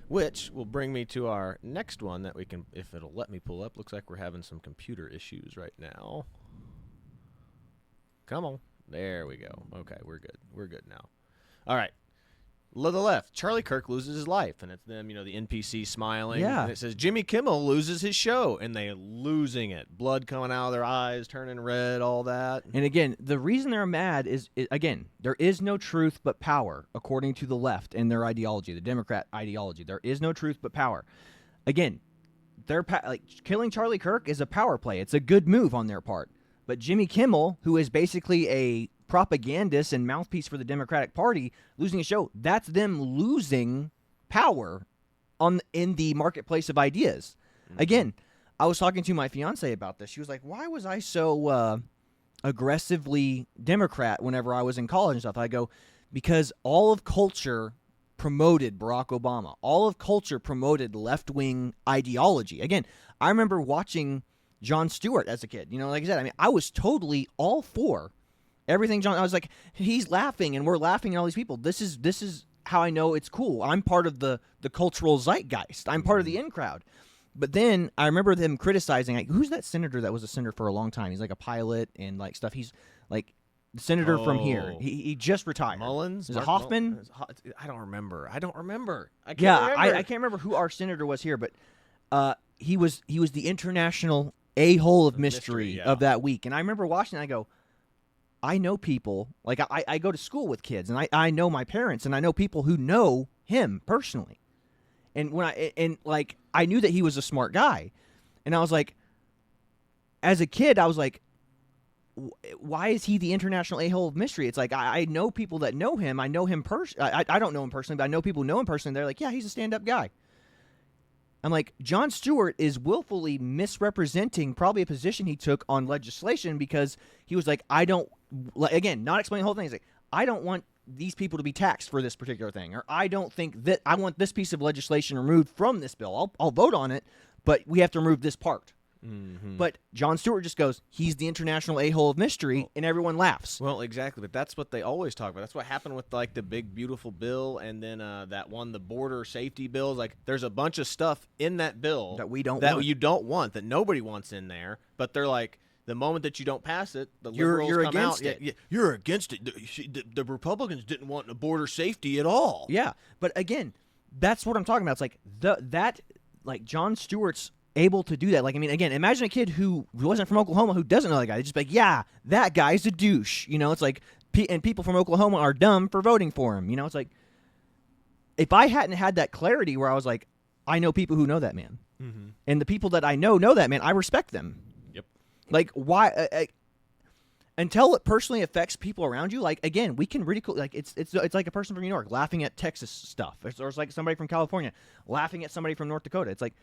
Which will bring me to our next one that we can, if it'll let me pull up. Looks like we're having some computer issues right now. Come on. There we go. Okay, we're good. We're good now. All right. The left, Charlie Kirk loses his life, and it's them, the NPC smiling. Yeah. And it says Jimmy Kimmel loses his show, and they losing it. Blood coming out of their eyes, turning red, all that. And again, the reason they're mad is again, there is no truth but power, according to the left and their ideology, the Democrat ideology. There is no truth but power. Again, killing Charlie Kirk is a power play. It's a good move on their part. But Jimmy Kimmel, who is basically a propagandist and mouthpiece for the Democratic Party, losing a show, that's them losing power in the marketplace of ideas. Again, I was talking to my fiance about this. She was like, why was I so aggressively Democrat whenever I was in college and stuff? I go, because all of culture promoted Barack Obama. All of culture promoted left-wing ideology. Again, I remember watching Jon Stewart as a kid. Like I said, I was totally all for everything I was like, he's laughing and we're laughing at all these people. This is how I know it's cool. I'm part of the cultural zeitgeist. I'm part of the in crowd. But then I remember them criticizing, like, who's that senator that was a senator for a long time? He's like a pilot and like stuff. He's like the senator from here. He just retired. Mullins? Is it Hoffman? I don't remember. I can't remember. I can't remember who our senator was here, but he was the international a-hole of mystery of that week. And I remember watching it, and I go, I know people, like I go to school with kids, and I know my parents, and I know people who know him personally. And I knew that he was a smart guy. And I was like, as a kid, I was like, why is he the international a-hole of mystery? It's like, I know people that know him. I know him I don't know him personally, but I know people who know him personally. They're like, yeah, he's a stand-up guy. I'm like, Jon Stewart is willfully misrepresenting probably a position he took on legislation, because he was like, again, not explaining the whole thing. He's like, I don't want these people to be taxed for this particular thing, or I don't think that I want this piece of legislation removed from this bill. I'll vote on it, but we have to remove this part. Mm-hmm. But Jon Stewart just goes, he's the international a-hole of mystery, and everyone laughs. Well, exactly, but that's what they always talk about. That's what happened with like the big beautiful bill, and then that one, the border safety bills. Like, there's a bunch of stuff in that bill that you don't want, that nobody wants in there. But they're like, the moment that you don't pass it, the you're liberals come against out. it. Yeah, you're against it. The Republicans didn't want the border safety at all. Yeah, but again, that's what I'm talking about. It's like Jon Stewart's able to do that. Like, again, imagine a kid who wasn't from Oklahoma who doesn't know that guy. They just be like, yeah, that guy's a douche. It's like, and people from Oklahoma are dumb for voting for him. It's like, if I hadn't had that clarity where I was like, I know people who know that man, and the people that I know that man, I respect them. Yep. Like, why? Until it personally affects people around you, like, again, we can ridicule. Like, it's like a person from New York laughing at Texas stuff, or it's like somebody from California laughing at somebody from North Dakota. It's like,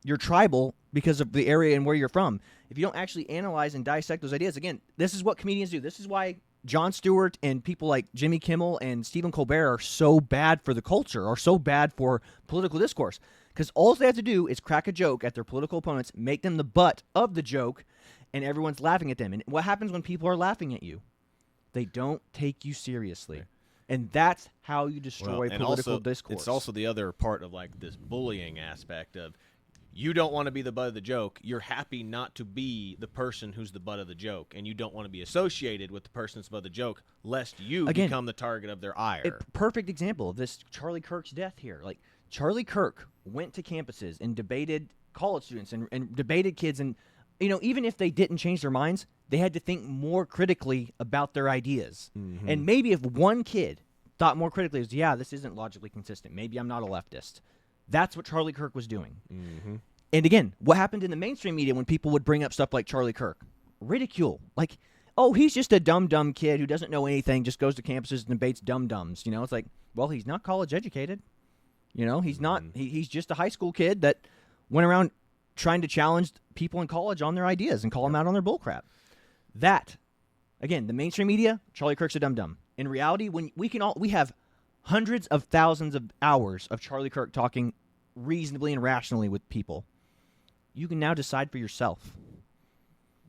you're tribal because of the area and where you're from. If you don't actually analyze and dissect those ideas, again, this is what comedians do. This is why Jon Stewart and people like Jimmy Kimmel and Stephen Colbert are so bad for the culture, or so bad for political discourse. Because all they have to do is crack a joke at their political opponents, make them the butt of the joke, and everyone's laughing at them. And what happens when people are laughing at you? They don't take you seriously. And that's how you destroy political discourse. It's also the other part of like this bullying aspect of, you don't want to be the butt of the joke. You're happy not to be the person who's the butt of the joke, and you don't want to be associated with the person that's the butt of the joke, lest you become the target of their ire. Perfect example of this Charlie Kirk's death here. Like, Charlie Kirk went to campuses and debated college students and debated kids, and even if they didn't change their minds, they had to think more critically about their ideas. Mm-hmm. And maybe if one kid thought more critically, was, yeah, this isn't logically consistent. Maybe I'm not a leftist. That's what Charlie Kirk was doing. Mm-hmm. And again, what happened in the mainstream media when people would bring up stuff like Charlie Kirk? Ridicule. Like, oh, he's just a dumb kid who doesn't know anything, just goes to campuses and debates dum-dums. It's like, well, he's not college educated. He's not. He's just a high school kid that went around trying to challenge people in college on their ideas and call them out on their bullcrap. That, again, the mainstream media, Charlie Kirk's a dum-dum. In reality, when we have hundreds of thousands of hours of Charlie Kirk talking reasonably and rationally with people. You can now decide for yourself.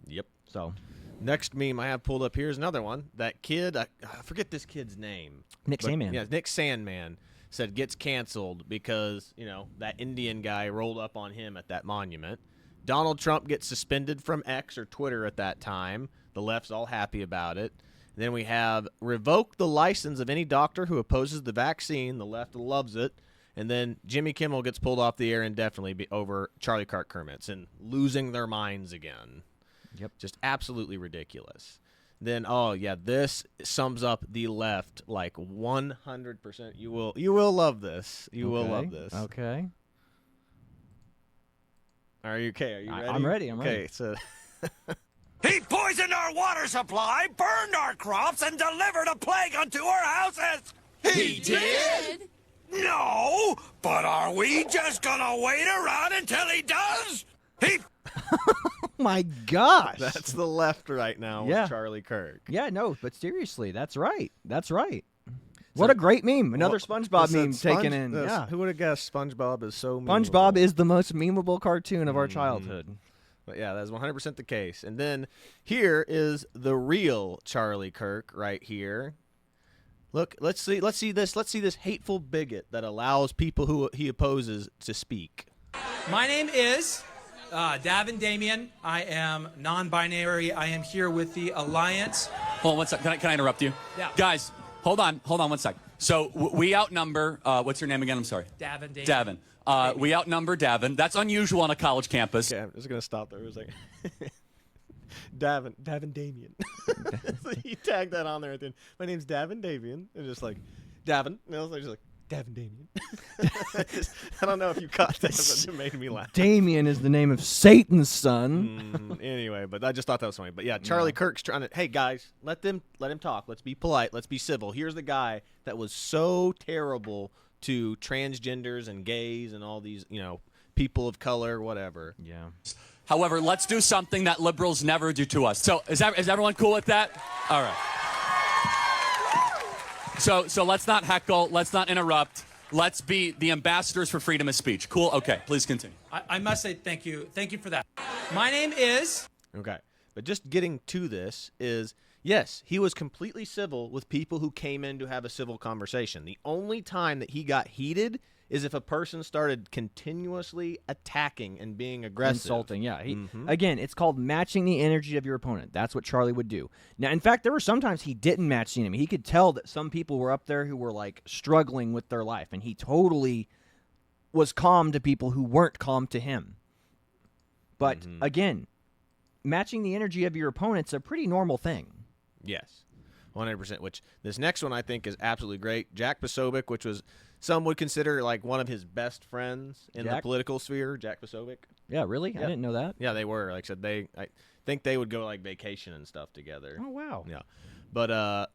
Yep. So, next meme I have pulled up here is another one. That kid, I forget this kid's name. Sandman. Yeah, Nick Sandman said gets canceled because, that Indian guy rolled up on him at that monument. Donald Trump gets suspended from X or Twitter at that time. The left's all happy about it. Then we have revoke the license of any doctor who opposes the vaccine. The left loves it. And then Jimmy Kimmel gets pulled off the air indefinitely over Charlie Kirk comments and losing their minds again. Yep. Just absolutely ridiculous. Then, oh yeah, this sums up the left like 100%. You will love this. You will love this. Okay. Are you okay? Are you ready? I'm ready. I'm ready. Okay, so He poisoned our water supply, burned our crops, and delivered a plague unto our houses. He did? No, but are we just gonna wait around until he does? He My gosh. that's the left right now Yeah. with Charlie Kirk. Yeah, no, but seriously, that's right. That's right. What a great meme. Another SpongeBob meme taken in. Yeah. Who would have guessed SpongeBob is so SpongeBob memeable? is the most memeable cartoon of our childhood. But yeah, that's 100% the case. And then here is the real Charlie Kirk right here. Look, let's see this. Let's see this hateful bigot that allows people who he opposes to speak. My name is Davin Damien. I am non-binary. I am here with the Alliance. Hold on one sec. Can I interrupt you? Yeah. Guys, hold on one sec. So we outnumber, what's your name again? I'm sorry. Davin Damien. Davin. We outnumber Davin. That's unusual on a college campus. Okay, I'm just going to stop there. It was like, Davin Damien. So he tagged that on there at the end. My name's Davin Damien. And just like, Davin. And I was just like, Davin Damien. I don't know if you caught that, but it made me laugh. Damien is the name of Satan's son. Anyway, but I just thought that was funny. But yeah, Charlie Kirk's trying to, hey guys, let him talk. Let's be polite. Let's be civil. Here's the guy that was so terrible to transgenders and gays and all these, people of color, whatever. Yeah. However, let's do something that liberals never do to us. So is everyone cool with that? All right. So let's not heckle. Let's not interrupt. Let's be the ambassadors for freedom of speech. Cool? Okay, please continue. I must say thank you. Thank you for that. My name is... Okay. But just getting to this is, yes, he was completely civil with people who came in to have a civil conversation. The only time that he got heated is if a person started continuously attacking and being aggressive. Insulting, yeah. Again, it's called matching the energy of your opponent. That's what Charlie would do. Now, in fact, there were sometimes he didn't match the enemy. He could tell that some people were up there who were, like, struggling with their life, and he totally was calm to people who weren't calm to him. But, again, matching the energy of your opponent's a pretty normal thing. Yes, 100%, which this next one I think is absolutely great. Jack Posobiec, which was some would consider like one of his best friends in the political sphere, Jack Posobiec. Yeah, really? Yep. I didn't know that. Yeah, they were. Like I said, I think they would go like vacation and stuff together. Oh, wow. Yeah. But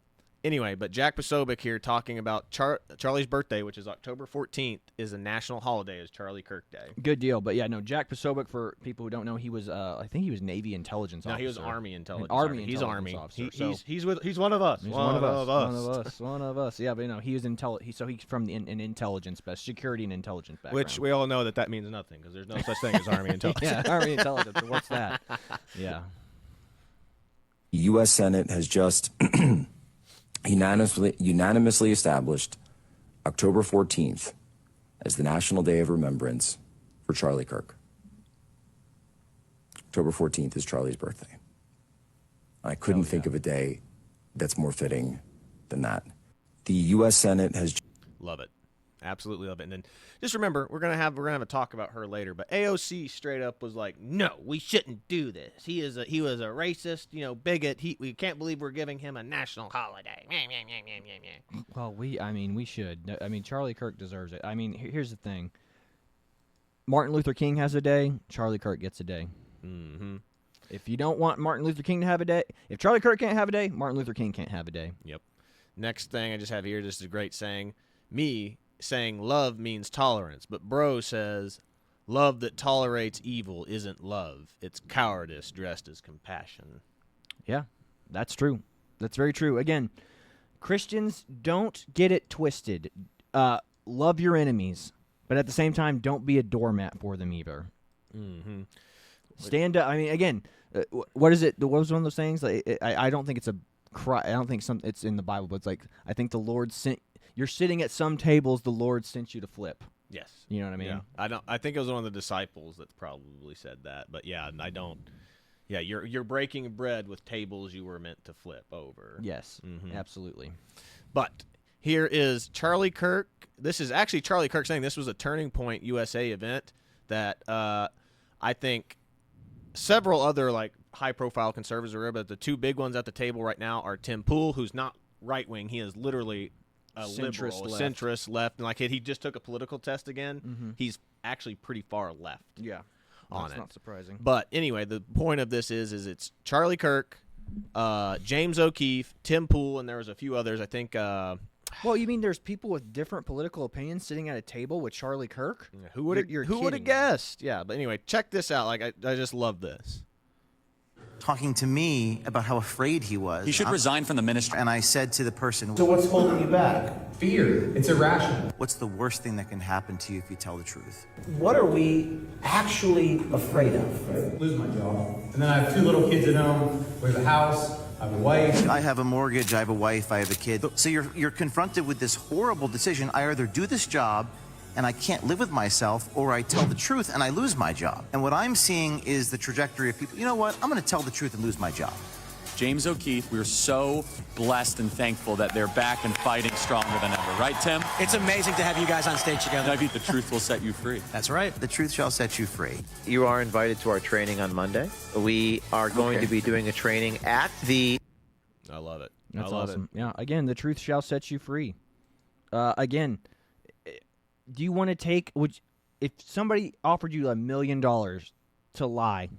anyway, but Jack Posobiec here talking about Charlie's birthday, which is October 14th, is a national holiday, is Charlie Kirk Day. Good deal. But, yeah, no, Jack Posobiec, for people who don't know, he was, I think he was Navy intelligence officer. No, he was Army intelligence. He's Army. Officer. He's one of us. He's one of us. One of us. Yeah, but he was so he's from an intelligence security and intelligence background. Which we all know that means nothing because there's no such thing as Army intelligence. Yeah, Army intelligence. What's that? Yeah. The U.S. Senate has just unanimously established October 14th as the National Day of Remembrance for Charlie Kirk. October 14th is Charlie's birthday. I couldn't think of a day that's more fitting than that. The U.S. Senate has... Love it. Absolutely love it. And then just remember, we're gonna have a talk about her later. But AOC straight up was like, "No, we shouldn't do this. He was a racist, bigot. We can't believe we're giving him a national holiday." Well, we should. Charlie Kirk deserves it. Here's the thing. Martin Luther King has a day. Charlie Kirk gets a day. Mm-hmm. If you don't want Martin Luther King to have a day, if Charlie Kirk can't have a day, Martin Luther King can't have a day. Yep. Next thing I just have here, this is a great saying. Me saying love means tolerance, but bro says love that tolerates evil isn't love. It's cowardice dressed as compassion. Yeah, that's true. That's very true. Again, Christians, don't get it twisted. Love your enemies, but at the same time, don't be a doormat for them either. Mm-hmm. Stand up. Again, what is it? What was one of those things? I don't think it's a cry. I don't think it's in the Bible, but it's like, I think the Lord sent. You're sitting at some tables the Lord sent you to flip. Yes. You know what I mean? Yeah. I think it was one of the disciples that probably said that, but yeah, I don't. Yeah, you're breaking bread with tables you were meant to flip over. Yes, absolutely. But here is Charlie Kirk. This is actually Charlie Kirk saying this was a Turning Point USA event that I think several other like high-profile conservatives are, but the two big ones at the table right now are Tim Pool, who's not right-wing. He is literally a liberal, a centrist left. And like he just took a political test again. He's actually pretty far left. Yeah, on that's it. not surprising. But anyway, the point of this is it's Charlie Kirk, James O'Keefe, Tim Pool, and there was a few others. I think. Well, you mean there's people with different political opinions sitting at a table with Charlie Kirk? Who would have guessed? Yeah, but anyway, check this out. Like I just love this. Talking to me about how afraid he was. He should resign from the ministry. And I said to the person, So what's holding you back? Fear. It's irrational. what's the worst thing that can happen to you if you tell the truth? What are we actually afraid of? Lose my job. And then I have 2 little kids at home. We have a house. I have a wife. I have a mortgage, I have a wife, I have a kid. So you're confronted with this horrible decision. I either do this job and I can't live with myself, or I tell the truth and I lose my job. And what I'm seeing is the trajectory of people, you know what, I'm gonna tell the truth and lose my job. James O'Keefe, we're so blessed and thankful that they're back and fighting stronger than ever. Right, Tim? It's amazing to have you guys on stage together. The truth will set you free. That's right. The truth shall set you free. You are invited to our training on Monday. We are going to be doing a training at the... I love it. That's I love awesome. Yeah, again, the truth shall set you free. Again, do you want to take... if somebody offered you $1 million to lie...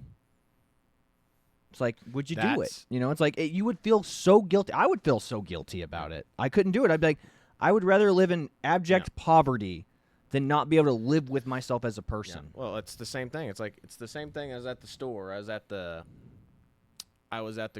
It's like, would you do it? You know, it's like you would feel so guilty. I would feel so guilty about it. I couldn't do it. I'd be like, I would rather live in abject poverty than not be able to live with myself as a person. Yeah. Well, it's the same thing. It's like it's the same thing as at the store. I was at the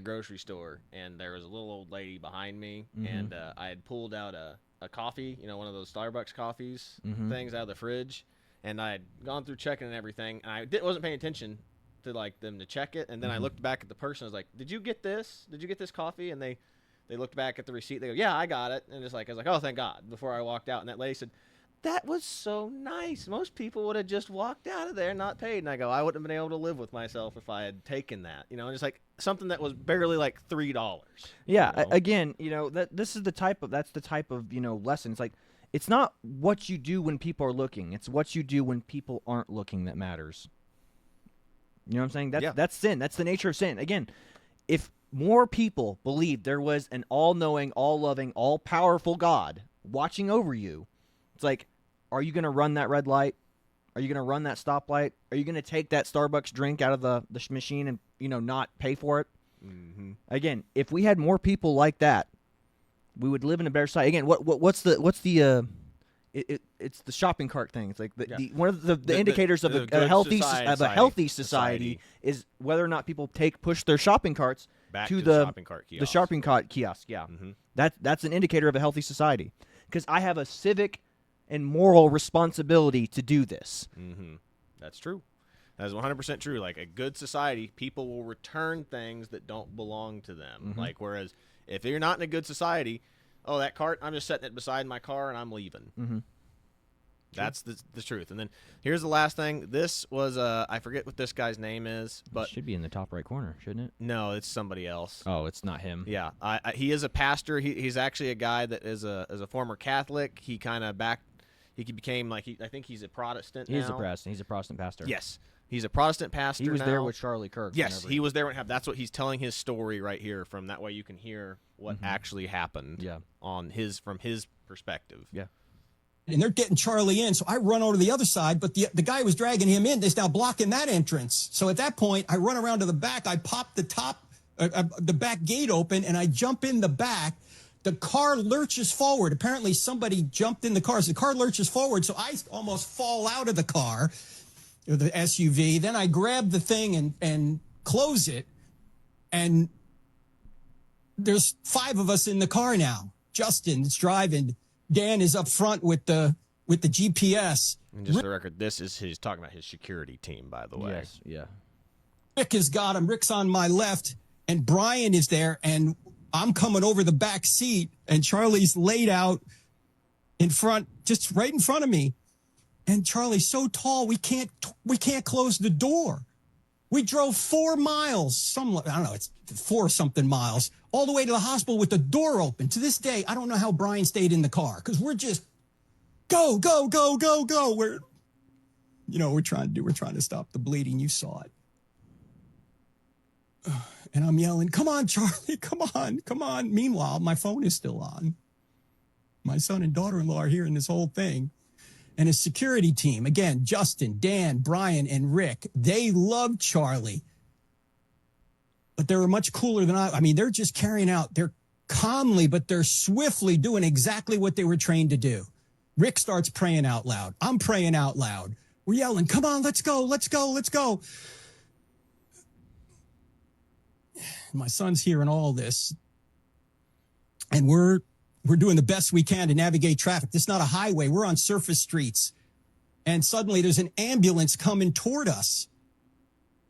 grocery store, and there was a little old lady behind me, and I had pulled out a coffee, you know, one of those Starbucks coffees things out of the fridge, and I had gone through checking and everything, and I wasn't paying attention to like them to check it, and then I looked back at the person. I was like, "Did you get this? Did you get this coffee?" And they looked back at the receipt. They go, "Yeah, I got it." And I was like, "Oh, thank God!" Before I walked out, and that lady said, "That was so nice. Most people would have just walked out of there and not paid." And I go, "I wouldn't have been able to live with myself if I had taken that." You know, and it's like something that was barely like $3. Yeah. You know? Again, you know that's the type of lesson. It's like it's not what you do when people are looking. It's what you do when people aren't looking that matters. You know what I'm saying? That's sin. That's the nature of sin. Again, if more people believed there was an all-knowing, all-loving, all-powerful God watching over you, it's like, are you going to run that red light? Are you going to run that stoplight? Are you going to take that Starbucks drink out of the machine and, you know, not pay for it? Again, if we had more people like that, we would live in a better society. Again, it's the shopping cart thing. It's like one of the indicators of a healthy society is whether or not people push their shopping carts back to the shopping cart kiosk. Yeah, that's an indicator of a healthy society. Because I have a civic and moral responsibility to do this. That's true. That is 100% true. Like a good society, people will return things that don't belong to them. Like whereas if you're not in a good society, oh, that cart, I'm just setting it beside my car and I'm leaving. That's the truth. And then here's the last thing. This was I forget what this guy's name is, but it should be in the top right corner, shouldn't it? No, it's somebody else. Oh, it's not him. Yeah, he is a pastor. He's actually a guy that is a former Catholic. He kind of he became like I think he's a Protestant. He's a Protestant. He's a Protestant pastor. Yes. He's a Protestant pastor. He was now. there with Charlie Kirk. Yes, he was there. That's what he's telling his story right here. From that way, you can hear what actually happened. Yeah. From his perspective. Yeah. And they're getting Charlie in, so I run over to the other side, but the guy who was dragging him in is now blocking that entrance. So at that point, I run around to the back. I pop the back gate open, and I jump in the back. The car lurches forward. Apparently, somebody jumped in the car. So the car lurches forward, so I almost fall out of the car. The SUV. Then I grab the thing and close it, and there's 5 of us in the car now. Justin's driving. Dan is up front with the GPS. And just for the record, he's talking about his security team, by the way. Yes, yeah. Rick has got him. Rick's on my left, and Brian is there, and I'm coming over the back seat, and Charlie's laid out in front, just right in front of me. And Charlie's so tall, we can't close the door. We drove 4 miles, I don't know, it's 4-something miles, all the way to the hospital with the door open. To this day, I don't know how Brian stayed in the car, because we're just go, go, go, go, go. We're trying to stop the bleeding. You saw it. And I'm yelling, come on, Charlie, come on, come on. Meanwhile, my phone is still on. My son and daughter-in-law are hearing this whole thing. And his security team, again, Justin, Dan, Brian, and Rick, they love Charlie. But they were much cooler than I mean, they're just carrying out, they're calmly, but they're swiftly doing exactly what they were trained to do. Rick starts praying out loud. I'm praying out loud. We're yelling, come on, let's go, let's go, let's go. My son's hearing all this. And we're doing the best we can to navigate traffic. This is not a highway. We're on surface streets. And suddenly there's an ambulance coming toward us.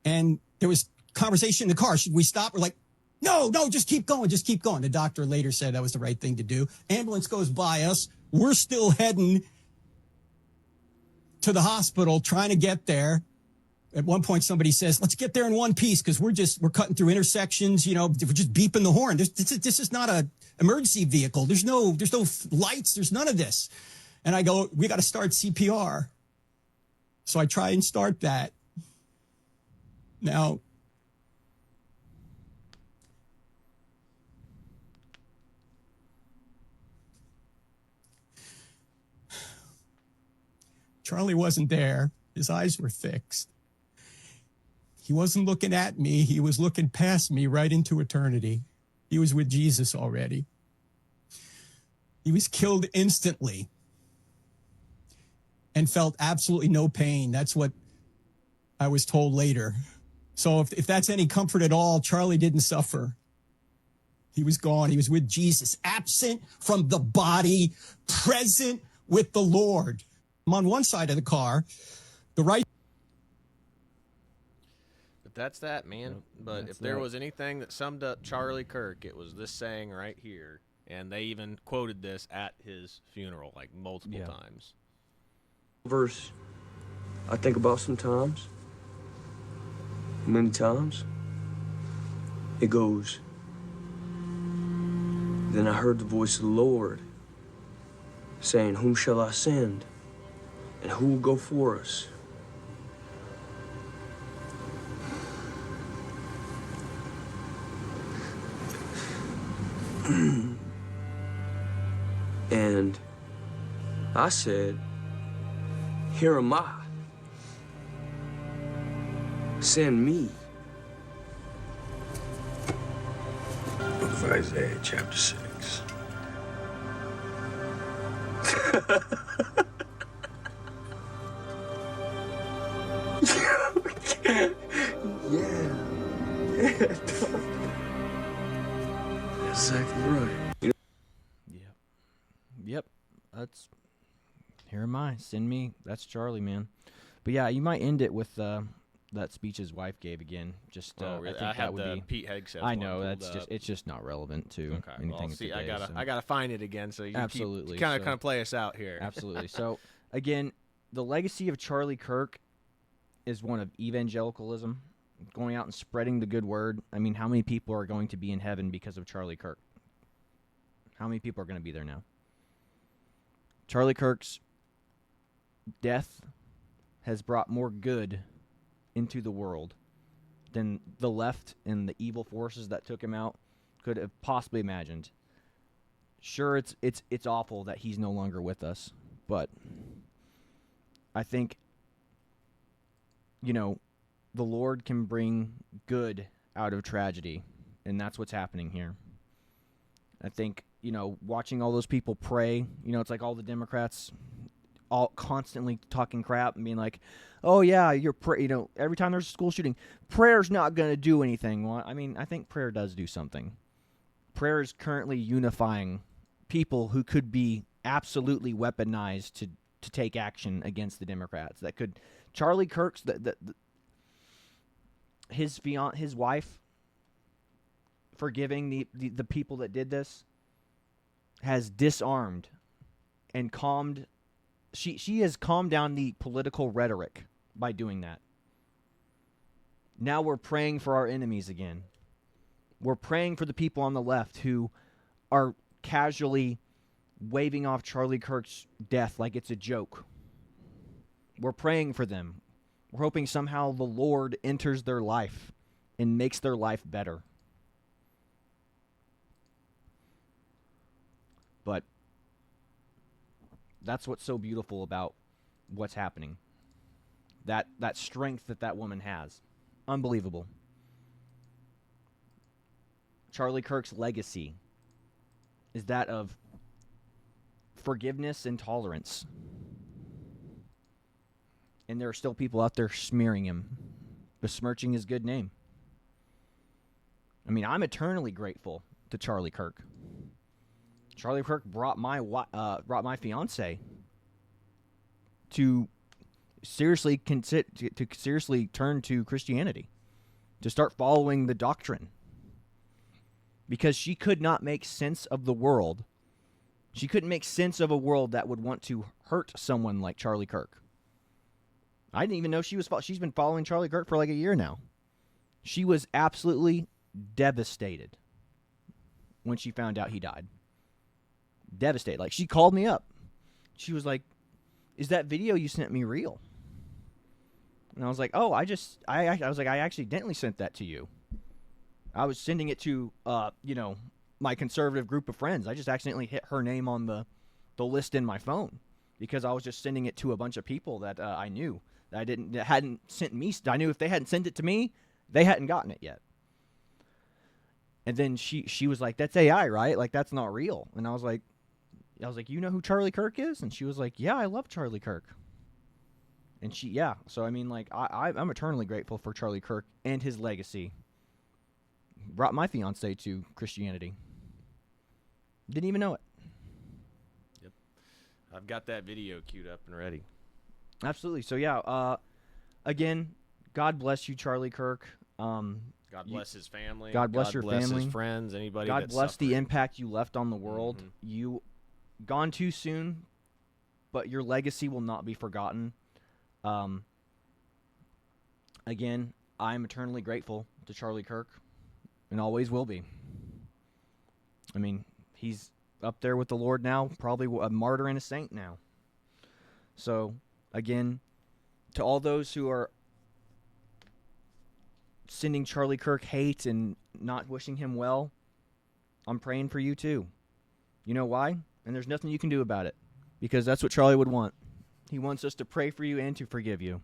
And there was conversation in the car. Should we stop? We're like, no, just keep going. Just keep going. The doctor later said that was the right thing to do. Ambulance goes by us. We're still heading to the hospital, trying to get there. At one point, somebody says, let's get there in one piece because we're cutting through intersections. We're just beeping the horn. This is not a emergency vehicle. There's no lights. There's none of this. And I go, we got to start CPR. So I try and start that. Now, Charlie wasn't there. His eyes were fixed. He wasn't looking at me. He was looking past me right into eternity. He was with Jesus already. He was killed instantly and felt absolutely no pain. That's what I was told later. So if that's any comfort at all, Charlie didn't suffer. He was gone. He was with Jesus, absent from the body, present with the Lord. I'm on one side of the car, the right. But that's that, man. But if there was anything that summed up Charlie Kirk, it was this saying right here. And they even quoted this at his funeral, like multiple times. Verse I think about sometimes, many times. It goes, then I heard the voice of the Lord saying, whom shall I send? And who will go for us? And I said, here am I. Send me. Book of Isaiah, chapter 6. Yeah. Exactly right. Yep. That's here am I. Send me. That's Charlie, man. But yeah, you might end it with that speech his wife gave again. Just really? I think I that would the be Pete Hegseth I one know pulled that's up. just it's just not relevant to anything. See, today, I gotta find it again. So you absolutely kind of play us out here. Absolutely. So again, the legacy of Charlie Kirk is one of evangelicalism, going out and spreading the good word. I mean, how many people are going to be in heaven because of Charlie Kirk? How many people are going to be there now? Charlie Kirk's death has brought more good into the world than the left and the evil forces that took him out could have possibly imagined. Sure, it's awful that he's no longer with us, but I think, the Lord can bring good out of tragedy, and that's what's happening here. I think, watching all those people pray, it's like all the Democrats all constantly talking crap and being like, oh, yeah, every time there's a school shooting, prayer's not going to do anything. Well, I mean, I think prayer does do something. Prayer is currently unifying people who could be absolutely weaponized to take action against the Democrats. That could, Charlie Kirk's, his wife forgiving the people that did this has disarmed and calmed. She has calmed down the political rhetoric by doing that. Now we're praying for our enemies again. We're praying for the people on the left who are casually waving off Charlie Kirk's death like it's a joke. We're praying for them. We're hoping somehow the Lord enters their life and makes their life better. But that's what's so beautiful about what's happening. That strength that woman has. Unbelievable. Charlie Kirk's legacy is that of forgiveness and tolerance. And there are still people out there smearing him, besmirching his good name. I mean, I'm eternally grateful to Charlie Kirk. Charlie Kirk brought my fiance to seriously turn to Christianity, to start following the doctrine, because she could not make sense of the world. She couldn't make sense of a world that would want to hurt someone like Charlie Kirk. I didn't even know she's been following Charlie Kirk for like a year now. She was absolutely devastated when she found out he died. Devastated. Like, she called me up. She was like, "Is that video you sent me real?" And I was like, "Oh, I accidentally sent that to you. I was sending it to, my conservative group of friends. I just accidentally hit her name on the list in my phone because I was just sending it to a bunch of people that I knew that hadn't sent me. I knew if they hadn't sent it to me, they hadn't gotten it yet." And then she was like, "That's AI, right? Like, that's not real." And I was like, "You know who Charlie Kirk is?" And she was like, "Yeah, I love Charlie Kirk." And so I mean, like, I'm eternally grateful for Charlie Kirk and his legacy. Brought my fiance to Christianity. Didn't even know it. Yep. I've got that video queued up and ready. Absolutely. So yeah, again, God bless you, Charlie Kirk. God bless his family. God bless your family. His friends. Anybody. God that's bless the suffering. impact you left on the world. Mm-hmm. You gone too soon, but your legacy will not be forgotten. Again, I'm eternally grateful to Charlie Kirk, and always will be. I mean, he's up there with the Lord now, probably a martyr and a saint now. So, again, to all those who are sending Charlie Kirk hate and not wishing him well, I'm praying for you too. You know why? And there's nothing you can do about it, because that's what Charlie would want. He wants us to pray for you and to forgive you.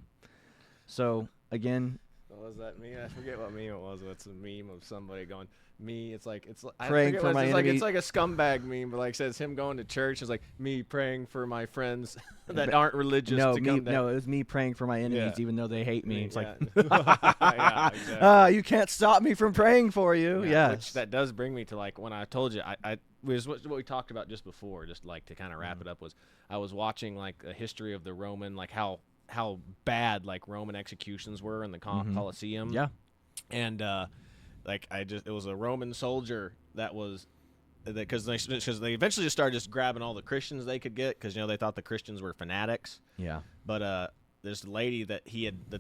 So, again, What was that meme? I forget what meme it was. It's a meme of somebody going, me. It's like praying for my enemy. It's like a scumbag meme, but like says him going to church. It's like me praying for my friends that aren't religious. No, to come down. no, it was me praying for my enemies, Yeah. even though they hate me. It's Yeah. like, Yeah, exactly. You can't stop me from praying for you. Yeah, Yes. which that does bring me to, like, when I told you, I was what we talked about just before, just like to kind of wrap it up, was I was watching like a history of the Roman, like how bad like Roman executions were in the Colosseum. Yeah. And it was a Roman soldier that was, because they eventually just started just grabbing all the Christians they could get, because they thought the Christians were fanatics. Yeah. But this lady that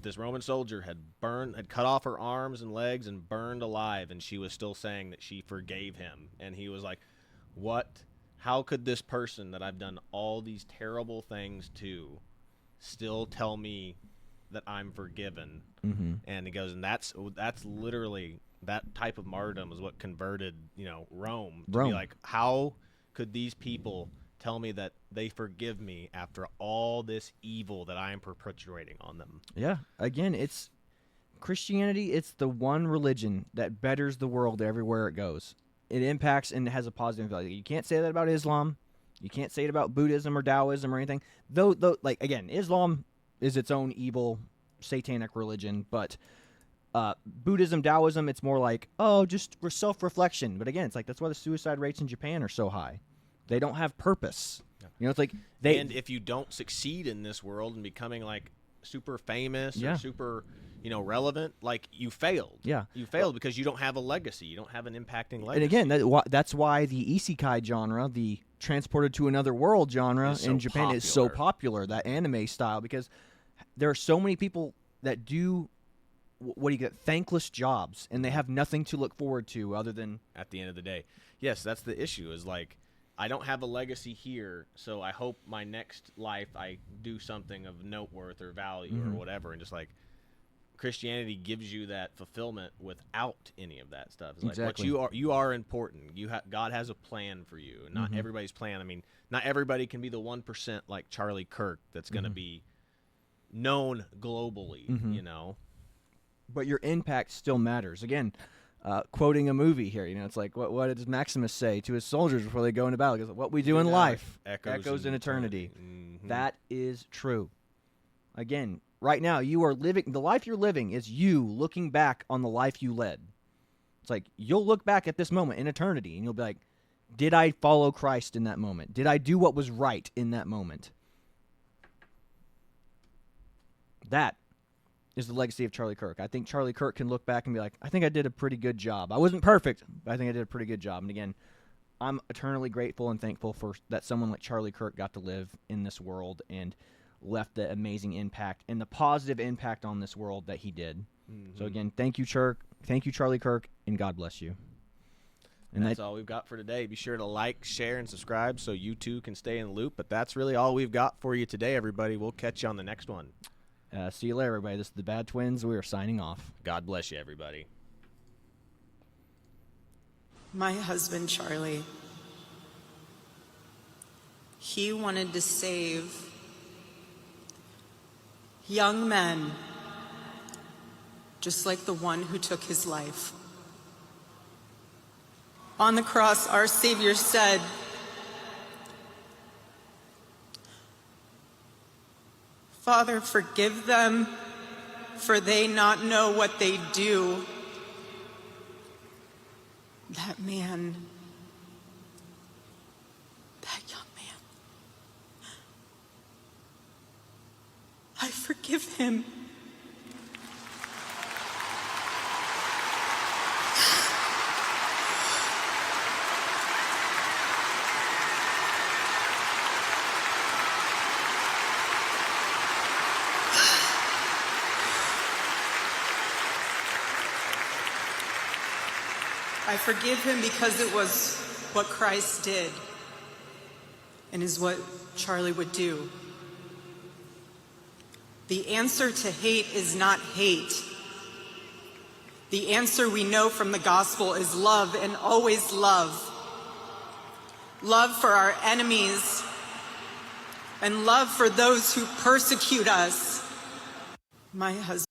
this Roman soldier had cut off her arms and legs and burned alive, and she was still saying that she forgave him. And he was like, "What? How could this person that I've done all these terrible things to still tell me that I'm forgiven?" Mm-hmm. And he goes, and that's literally, that type of martyrdom is what converted Rome to be like, how could these people tell me that they forgive me after all this evil that I am perpetuating on them? Yeah. Again, it's Christianity. It's the one religion that betters the world everywhere it goes. It impacts and has a positive value. You can't say that about Islam. You can't say it about Buddhism or Taoism or anything. Though, like, again, Islam is its own evil, satanic religion, but Buddhism, Taoism, it's more like, just for self-reflection. But again, it's like, that's why the suicide rates in Japan are so high. They don't have purpose. It's like and if you don't succeed in this world and becoming like super famous or super relevant, like, you failed. Yeah. You failed because you don't have a legacy. You don't have an impacting legacy. And again, that's why the isekai genre, the transported to another world genre in Japan, is so popular, that anime style, because there are so many people that do what do you get? Thankless jobs, and they have nothing to look forward to other than at the end of the day. Yes, that's the issue. Is like, I don't have a legacy here, so I hope my next life I do something of note worth or value or whatever, and just like Christianity gives you that fulfillment without any of that stuff. It's like Exactly. what you are important. God has a plan for you. Not everybody's plan. I mean, not everybody can be the 1% like Charlie Kirk that's going to be known globally, you know. But your impact still matters. Again, quoting a movie here, it's like, what does Maximus say to his soldiers before they go into battle? He goes, what we do in life echoes in eternity. That is true. Again, right now, you are living, the life you're living is you looking back on the life you led. It's like, you'll look back at this moment in eternity, and you'll be like, did I follow Christ in that moment? Did I do what was right in that moment? That is the legacy of Charlie Kirk. I think Charlie Kirk can look back and be like, I think I did a pretty good job. I wasn't perfect, but I think I did a pretty good job. And again, I'm eternally grateful and thankful for that someone like Charlie Kirk got to live in this world and left the amazing impact and the positive impact on this world that he did. So again, thank you, Charlie Kirk, and God bless you. And that's all we've got for today. Be sure to like, share, and subscribe so you too can stay in the loop. But that's really all we've got for you today, everybody. We'll catch you on the next one. See you later, everybody. This is the Bad Twins. We are signing off. God bless you, everybody. My husband, Charlie, he wanted to save young men just like the one who took his life. On the cross, our Savior said, Father, forgive them, for they not know what they do. That man, that young man, I forgive him. I forgive him because it was what Christ did and is what Charlie would do. The answer to hate is not hate. The answer we know from the gospel is love, and always love. Love for our enemies and love for those who persecute us. My husband.